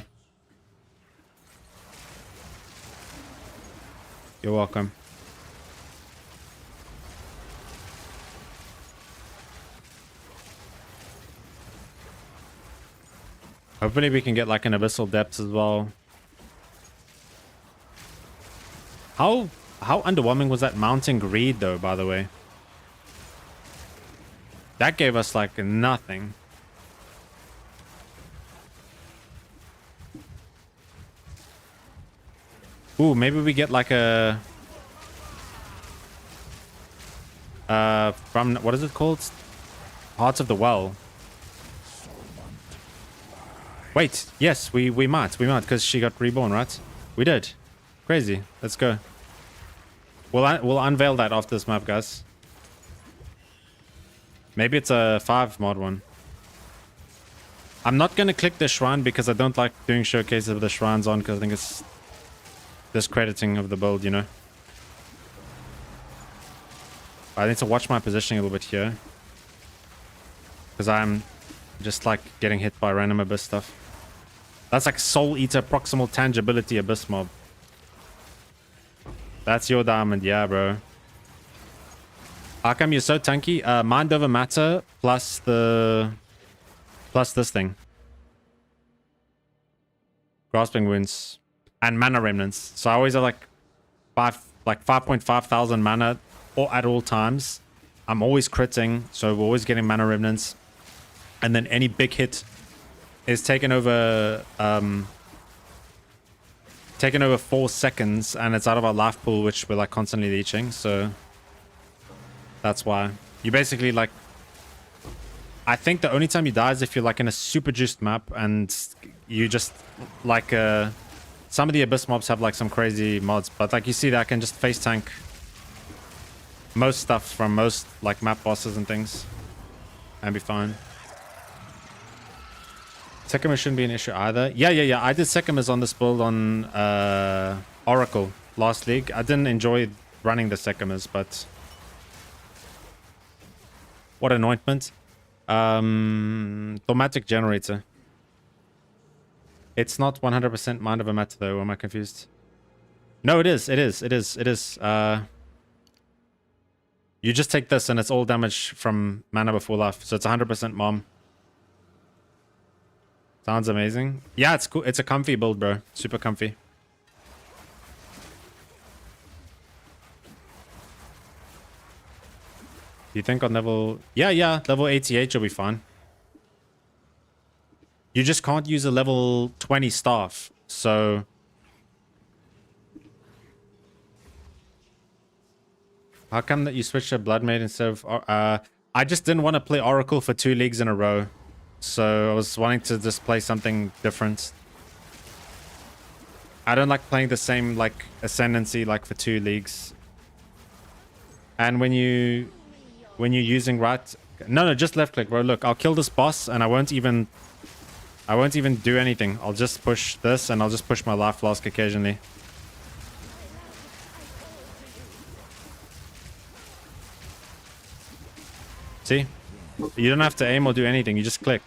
You're welcome. Hopefully we can get like an abyssal depths as well. How underwhelming was that mounting greed though, by the way? That gave us like nothing. Ooh, maybe we get like a from what is it called? Hearts of the Well. Wait, yes, we might because she got reborn, right? We did. Crazy. Let's go. We'll unveil that after this map, guys. Maybe it's a 5 mod one. I'm not going to click the shrine because I don't like doing showcases with the shrines on because I think it's discrediting of the build, you know. I need to watch my positioning a little bit here. Because I'm just like getting hit by random abyss stuff. That's like Soul Eater proximal tangibility abyss mob. That's your diamond, yeah, bro. How come you're so tanky? Mind over matter plus this thing. Grasping wounds and mana remnants. So I always have like 5.5 thousand mana or at all times. I'm always critting, so we're always getting mana remnants. And then any big hit is taken over 4 seconds, and it's out of our life pool, which we're like constantly leeching. So that's why you basically like. I think the only time you die is if you're like in a super juiced map and you just like some of the abyss mobs have like some crazy mods, but like you see that I can just face tank most stuff from most like map bosses and things and be fine. Sekima shouldn't be an issue either. Yeah. I did Sekimas on this build on Oracle last league. I didn't enjoy running the Sekimas, but what anointment? Thaumatic generator. It's not 100% mind over matter though. Am I confused? No, it is. You just take this and it's all damage from mana before life. So it's 100% mom. Sounds amazing. Yeah, it's cool. It's a comfy build, bro. Super comfy. Do you think on level... Yeah. Level 88 you'll be fine. You just can't use a level 20 staff. So... How come that you switched to Blood Maid instead of... I just didn't want to play Oracle for 2 leagues in a row. So I was wanting to just play something different. I don't like playing the same like ascendancy like for 2 leagues. And when you're using right... No, just left click, bro. Look, I'll kill this boss and I won't even do anything. I'll just push this and I'll just push my life flask occasionally. See? You don't have to aim or do anything. You just click.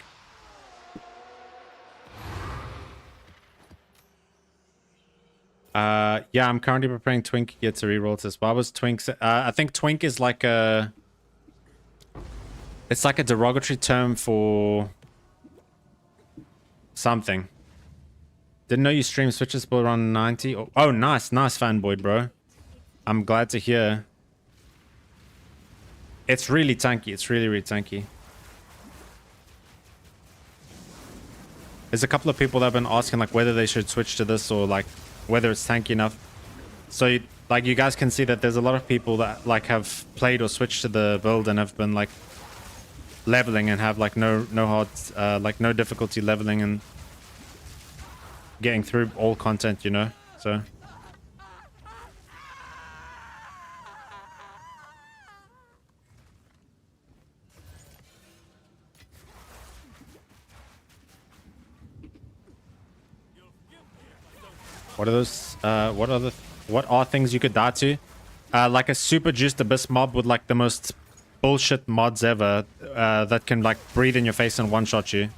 Yeah, I'm currently preparing Twink yet to reroll this. Why was Twink... I think Twink is like a... It's like a derogatory term for... something. Didn't know you stream switches build around 90. Oh, nice fanboy, bro. I'm glad to hear. It's really tanky. It's really tanky. There's a couple of people that have been asking like whether they should switch to this or like whether it's tanky enough. So like you guys can see that there's a lot of people that like have played or switched to the build and have been like leveling and have like no hard like no difficulty leveling and getting through all content, you know. So what are those what are things you could die to? Like a super juiced abyss mob with like the most bullshit mods ever that can like breathe in your face and one-shot you.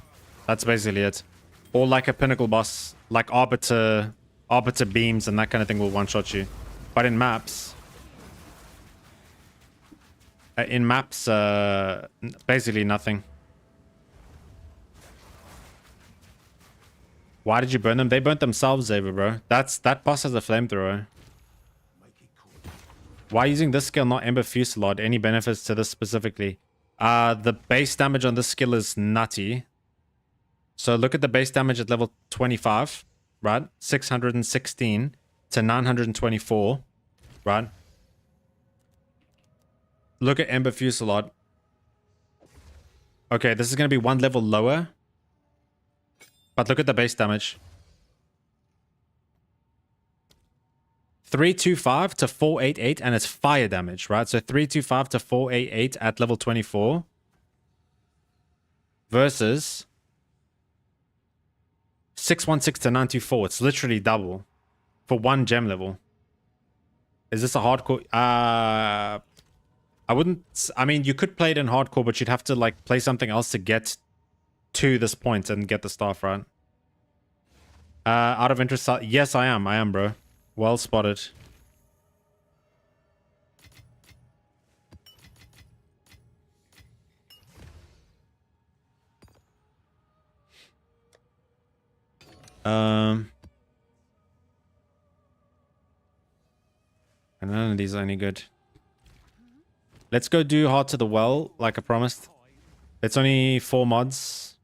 That's basically it. Or like a pinnacle boss, like arbiter beams and that kind of thing will one-shot you. But in maps, basically nothing. Why did you burn them? They burnt themselves, Xavier, bro. That boss has a flamethrower. Why using this skill, not Ember Fusillade? Any benefits to this specifically? The base damage on this skill is nutty. So look at the base damage at level 25, right? 616 to 924, right? Look at Ember Fusillade. Okay, this is going to be 1 level lower. But look at the base damage. 325 to 488, and it's fire damage, right? So 325 to 488 at level 24 versus 616 to 924. It's literally double for one gem level. Is this a hardcore? I wouldn't. I mean, you could play it in hardcore, but you'd have to like play something else to get to this point and get the staff, right? Out of interest, yes, I am, bro. Well spotted. And none of these are any good. Let's go do Heart to the Well, like I promised. It's only 4 mods.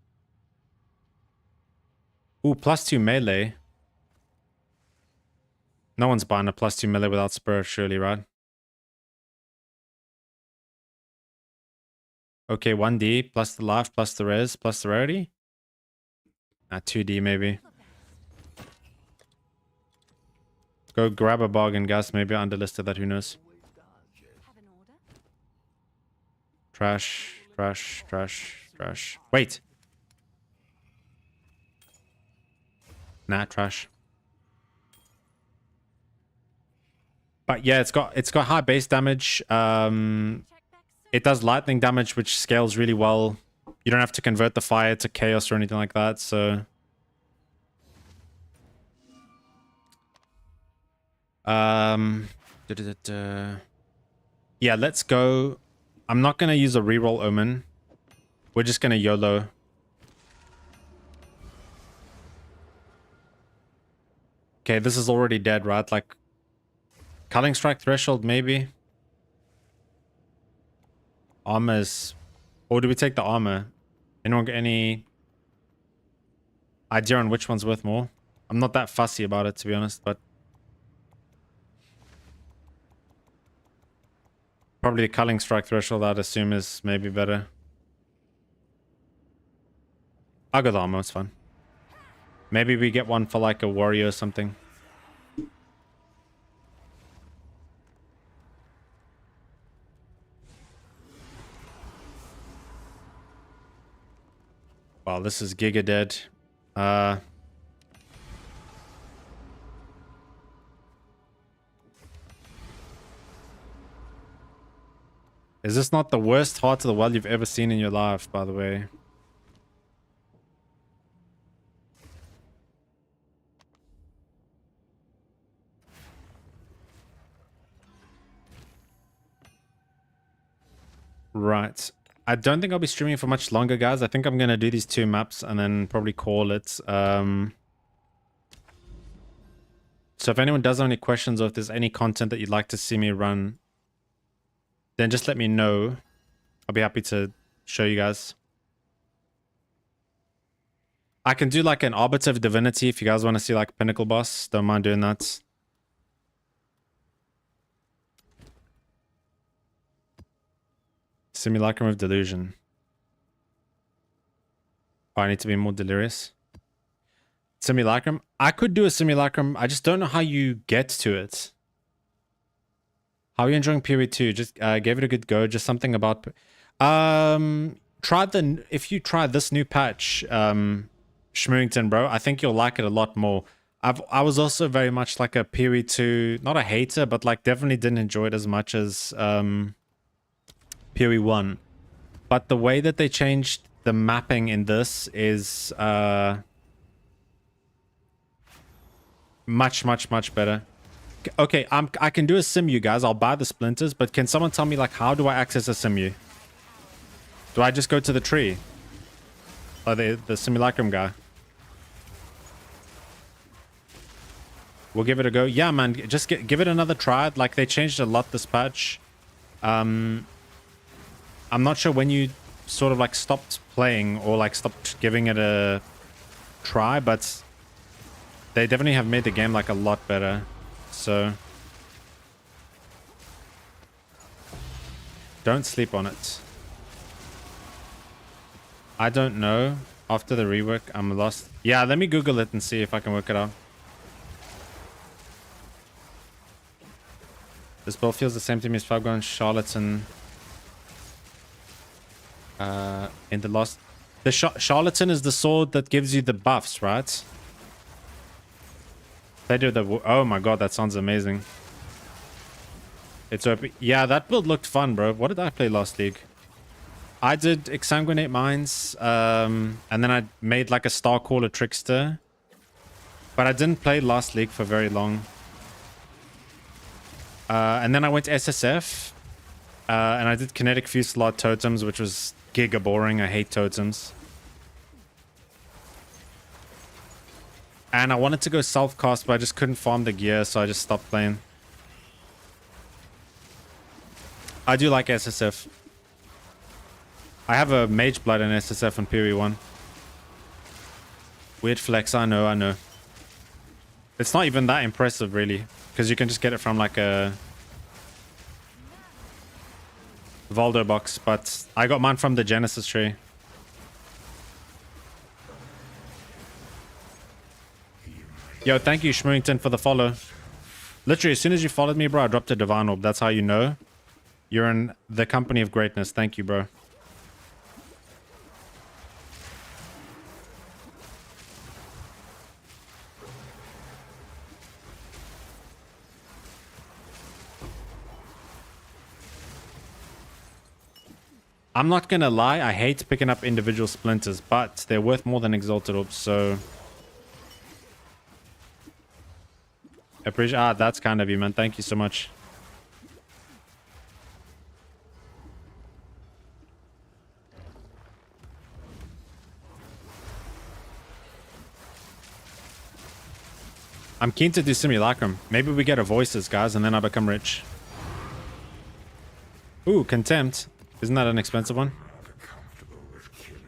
Ooh, +2 melee. No one's buying a +2 melee without Spirit, surely, right? Okay, 1D, plus the life, plus the res, plus the rarity. 2D maybe. Go grab a bargain, guys. Maybe I underlisted that, who knows.
Have an order?
Trash, trash, trash, trash. Wait. Nah, trash. But yeah, it's got high base damage.
Check back soon.
It does lightning damage, which scales really well. You don't have to convert the fire to chaos or anything like that, so yeah, let's go. I'm not gonna use a reroll omen. We're just gonna YOLO. Okay, this is already dead, right? Like Culling Strike Threshold, maybe. Armors. Or do we take the armor? Anyone get any idea on which one's worth more? I'm not that fussy about it, to be honest, but probably the Culling Strike Threshold, I'd assume, is maybe better. I'll go the armor, it's fine. Maybe we get one for like a warrior or something. Wow, this is giga dead. Is this not the worst Heart of the Well you've ever seen in your life, by the way? Right. I don't think I'll be streaming for much longer, guys. I think I'm going to do these 2 maps and then probably call it. So if anyone does have any questions or if there's any content that you'd like to see me run, then just let me know. I'll be happy to show you guys. I can do like an Arbiter of Divinity if you guys want to see like Pinnacle Boss. Don't mind doing that. Simulacrum of Delusion. Oh, I need to be more delirious. Simulacrum. I could do a Simulacrum. I just don't know how you get to it. How are you enjoying POE 2? Just gave it a good go. Just something about... if you try this new patch, Schmoington, bro, I think you'll like it a lot more. I was also very much like a POE 2, not a hater, but like definitely didn't enjoy it as much as POE 1. But the way that they changed the mapping in this is much, much, much better. Okay, I can do a simu, guys. I'll buy the splinters, but can someone tell me, like, how do I access a simu? Do I just go to the tree? Or the simulacrum guy? We'll give it a go. Yeah, man, just give it another try. Like, they changed a lot this patch. I'm not sure when you sort of, like, stopped playing or, like, stopped giving it a try, but they definitely have made the game, like, a lot better. So don't sleep on it. I don't know. After the rework, I'm lost. Yeah, let me Google it and see if I can work it out. This build feels the same to me as Fabgon Charlatan. In the last... The Charlatan is the sword that gives you the buffs, right? They do the... Oh my god, that sounds amazing. It's open. Yeah, that build looked fun, bro. What did I play last league? I did Exsanguinate Mines, and then I made like a Starcaller Trickster. But I didn't play last league for very long. And then I went SSF, and I did Kinetic Fusillade Totems, which was giga boring. I hate totems. And I wanted to go self-cast, but I just couldn't farm the gear, so I just stopped playing. I do like SSF. I have a Mage Blood in SSF on POE 1. Weird flex, I know, I know. It's not even that impressive, really. Because you can just get it from like a... Voldo box, but I got mine from the Genesis tree. Yo, thank you, Schmooington, for the follow. Literally, as soon as you followed me, bro, I dropped a Divine Orb. That's how you know you're in the company of greatness. Thank you, bro. I'm not gonna lie, I hate picking up individual splinters, but they're worth more than Exalted Orbs, so... Appreciate... Ah, that's kind of you, man. Thank you so much. I'm keen to do Simulacrum. Maybe we get a Voices, guys, and then I become rich. Ooh, Contempt. Isn't that an expensive one?
Comfortable with killing.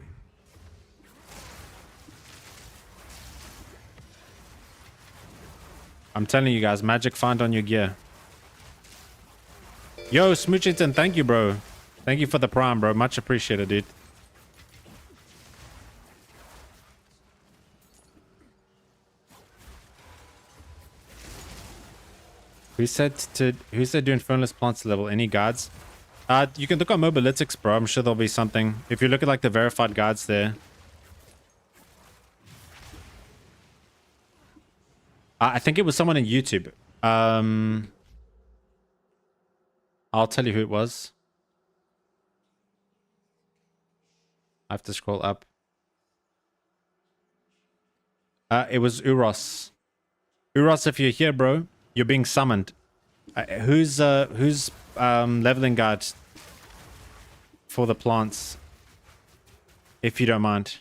I'm telling you guys, magic find on your gear. Yo, Smoochington, thank you, bro. Thank you for the prime, bro. Much appreciated, dude. Who said do Infernalist plants level? Any guides? You can look on Mobilytics, bro. I'm sure there'll be something. If you look at like the verified guides there. I think it was someone in YouTube. I'll tell you who it was. I have to scroll up. It was Uros. Uros, if you're here, bro, you're being summoned. Who's leveling guide for the plants? If you don't mind.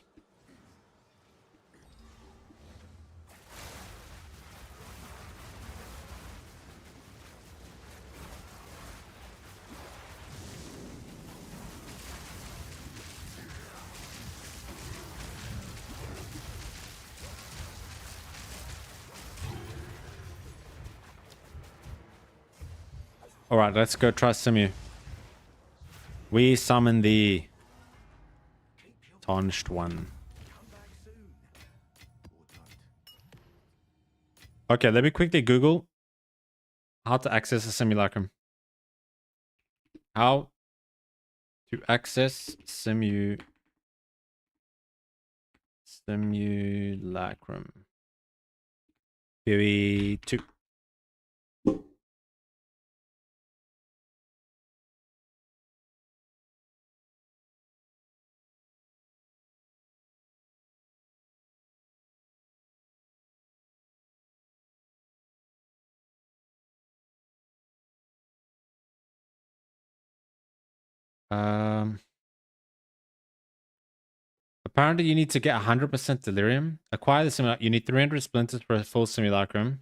Alright, let's go try Simu. We summon the tarnished one. Okay, let me quickly Google how to access a simulacrum. How to access simulacrum. POE 2. Apparently you need to get 100% delirium. Acquire the simulacrum. You need 300 splinters for a full simulacrum.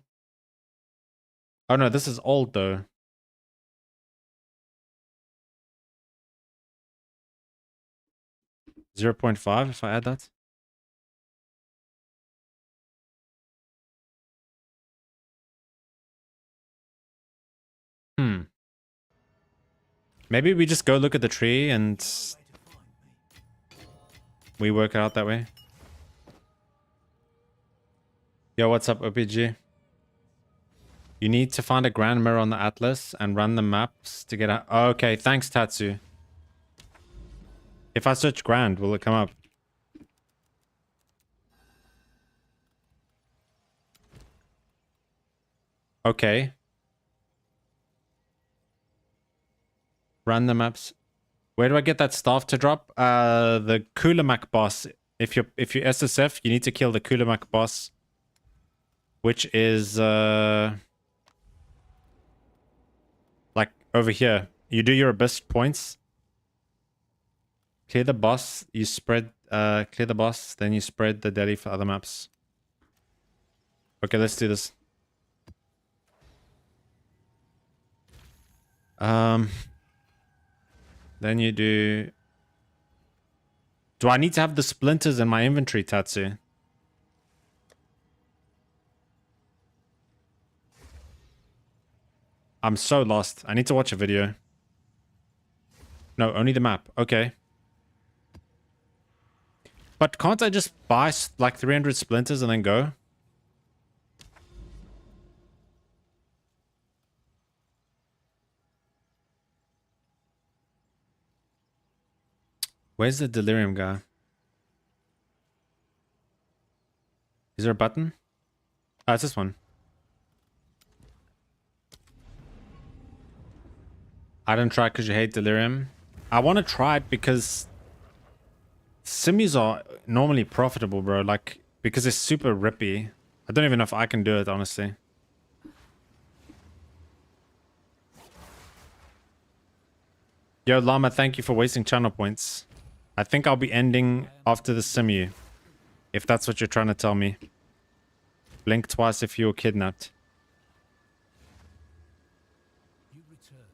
Oh no, this is old though. 0.5 if I add that. Maybe we just go look at the tree and we work it out that way. Yo, what's up, OPG? You need to find a grand mirror on the atlas and run the maps to get out. Okay, thanks, Tatsu. If I search grand, will it come up? Okay. Run the maps. Where do I get that staff to drop? The Kulamak boss. If you're SSF, you need to kill the Kulamak boss, which is like over here. You do your abyss points. Clear the boss, you spread clear the boss, then you spread the deli for other maps. Okay, let's do this. Then you do... Do I need to have the splinters in my inventory, Tatsu? I'm so lost. I need to watch a video. No, only the map. Okay. But can't I just buy like 300 splinters and then go? Where's the delirium guy? Is there a button? Oh, it's this one. I don't try it because you hate delirium. I want to try it because simus are normally profitable, bro. Like, because it's super rippy. I don't even know if I can do it, honestly. Yo, Llama, thank you for wasting channel points. I think I'll be ending after the simu, if that's what you're trying to tell me. Blink twice if you were kidnapped.
You return.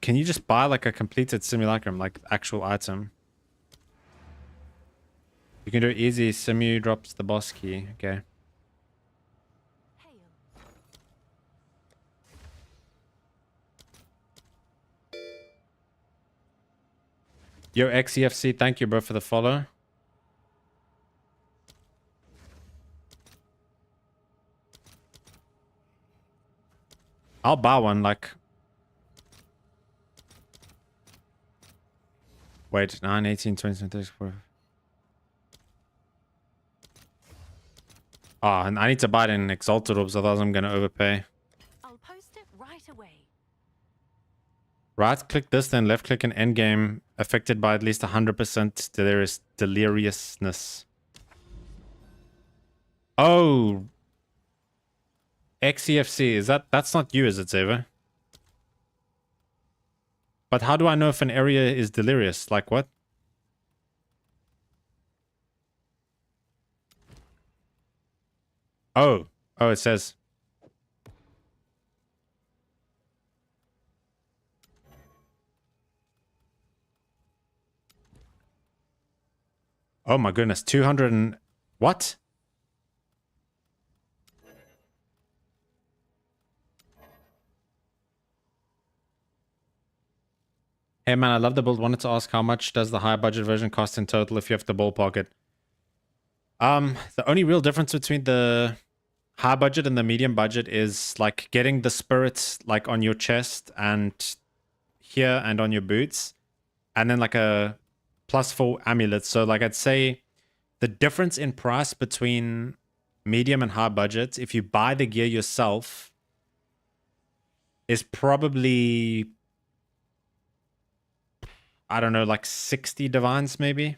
Can you just buy like a completed simulacrum, like actual item? You can do it easy. Simu drops the boss key. Okay.
Hail.
Yo, XEFC, thank you, bro, for the follow. I'll buy one, like... Wait, 9, 18, 20, 23, 24. Oh, and I need to buy it in Exalted Orbs, otherwise I'm going to overpay.
I'll post it right away.
Right click this, then left click in endgame, affected by at least 100% deliriousness. Oh! XEFC, is that's not you, is it, Xavier? But how do I know if an area is delirious? Like what? Oh. Oh, it says. Oh my goodness, 200 and... What? Hey man, I love the build. Wanted to ask how much does the high budget version cost in total if you have to ballpark it? The only real difference between the high budget and the medium budget is like getting the spirits like on your chest and here and on your boots, and then like a +4 amulet. So like I'd say the difference in price between medium and high budget, if you buy the gear yourself, is probably, I don't know, like 60 divines maybe.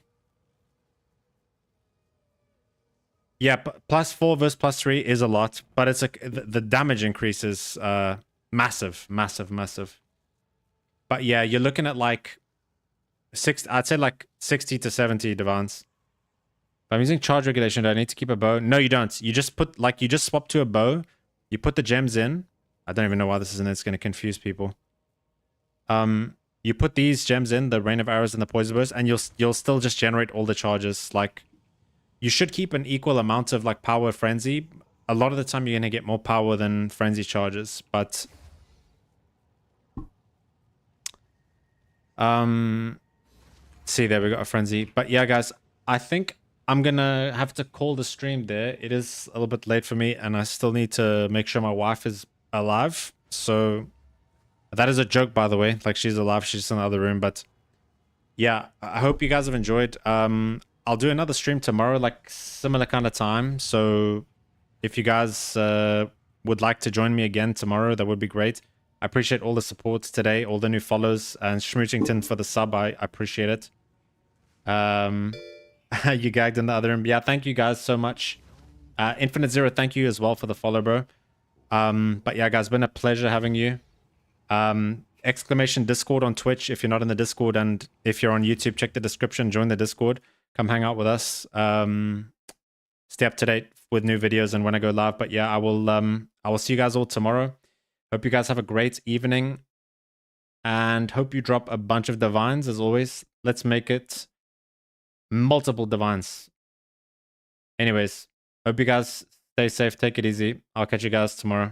Yeah, +4 versus +3 is a lot, but it's like the damage increase is massive, massive, massive. But yeah, you're looking at like I'd say like 60 to 70 divines. If I'm using charge regulation, do I need to keep a bow? No, you don't. You just put like you just swap to a bow. You put the gems in. I don't even know why this is in. It's going to confuse people. You put these gems in, the rain of arrows and the poison burst, and you'll still just generate all the charges. Like, you should keep an equal amount of like power frenzy. A lot of the time, you're gonna get more power than frenzy charges, but see, there we got a frenzy. But yeah, guys, I think I'm gonna have to call the stream there. It is a little bit late for me, and I still need to make sure my wife is alive. So that is a joke, by the way. Like, she's alive, she's in the other room. But yeah, I hope you guys have enjoyed. I'll do another stream tomorrow, like similar kind of time. So if you guys would like to join me again tomorrow, that would be great. I appreciate all the supports today, all the new follows, and Schmoochington for the sub. I appreciate it. You gagged in the other room. Yeah, thank you guys so much. Infinite Zero, thank you as well for the follow, bro. But yeah, guys, been a pleasure having you. Exclamation Discord on Twitch if you're not in the Discord, and if you're on YouTube, check the description, join the Discord, come hang out with us. Stay up to date with new videos and when I go live. But yeah, I will see you guys all tomorrow. Hope you guys have a great evening, and hope you drop a bunch of divines as always. Let's make it multiple divines. Anyways, hope you guys stay safe, take it easy. I'll catch you guys tomorrow.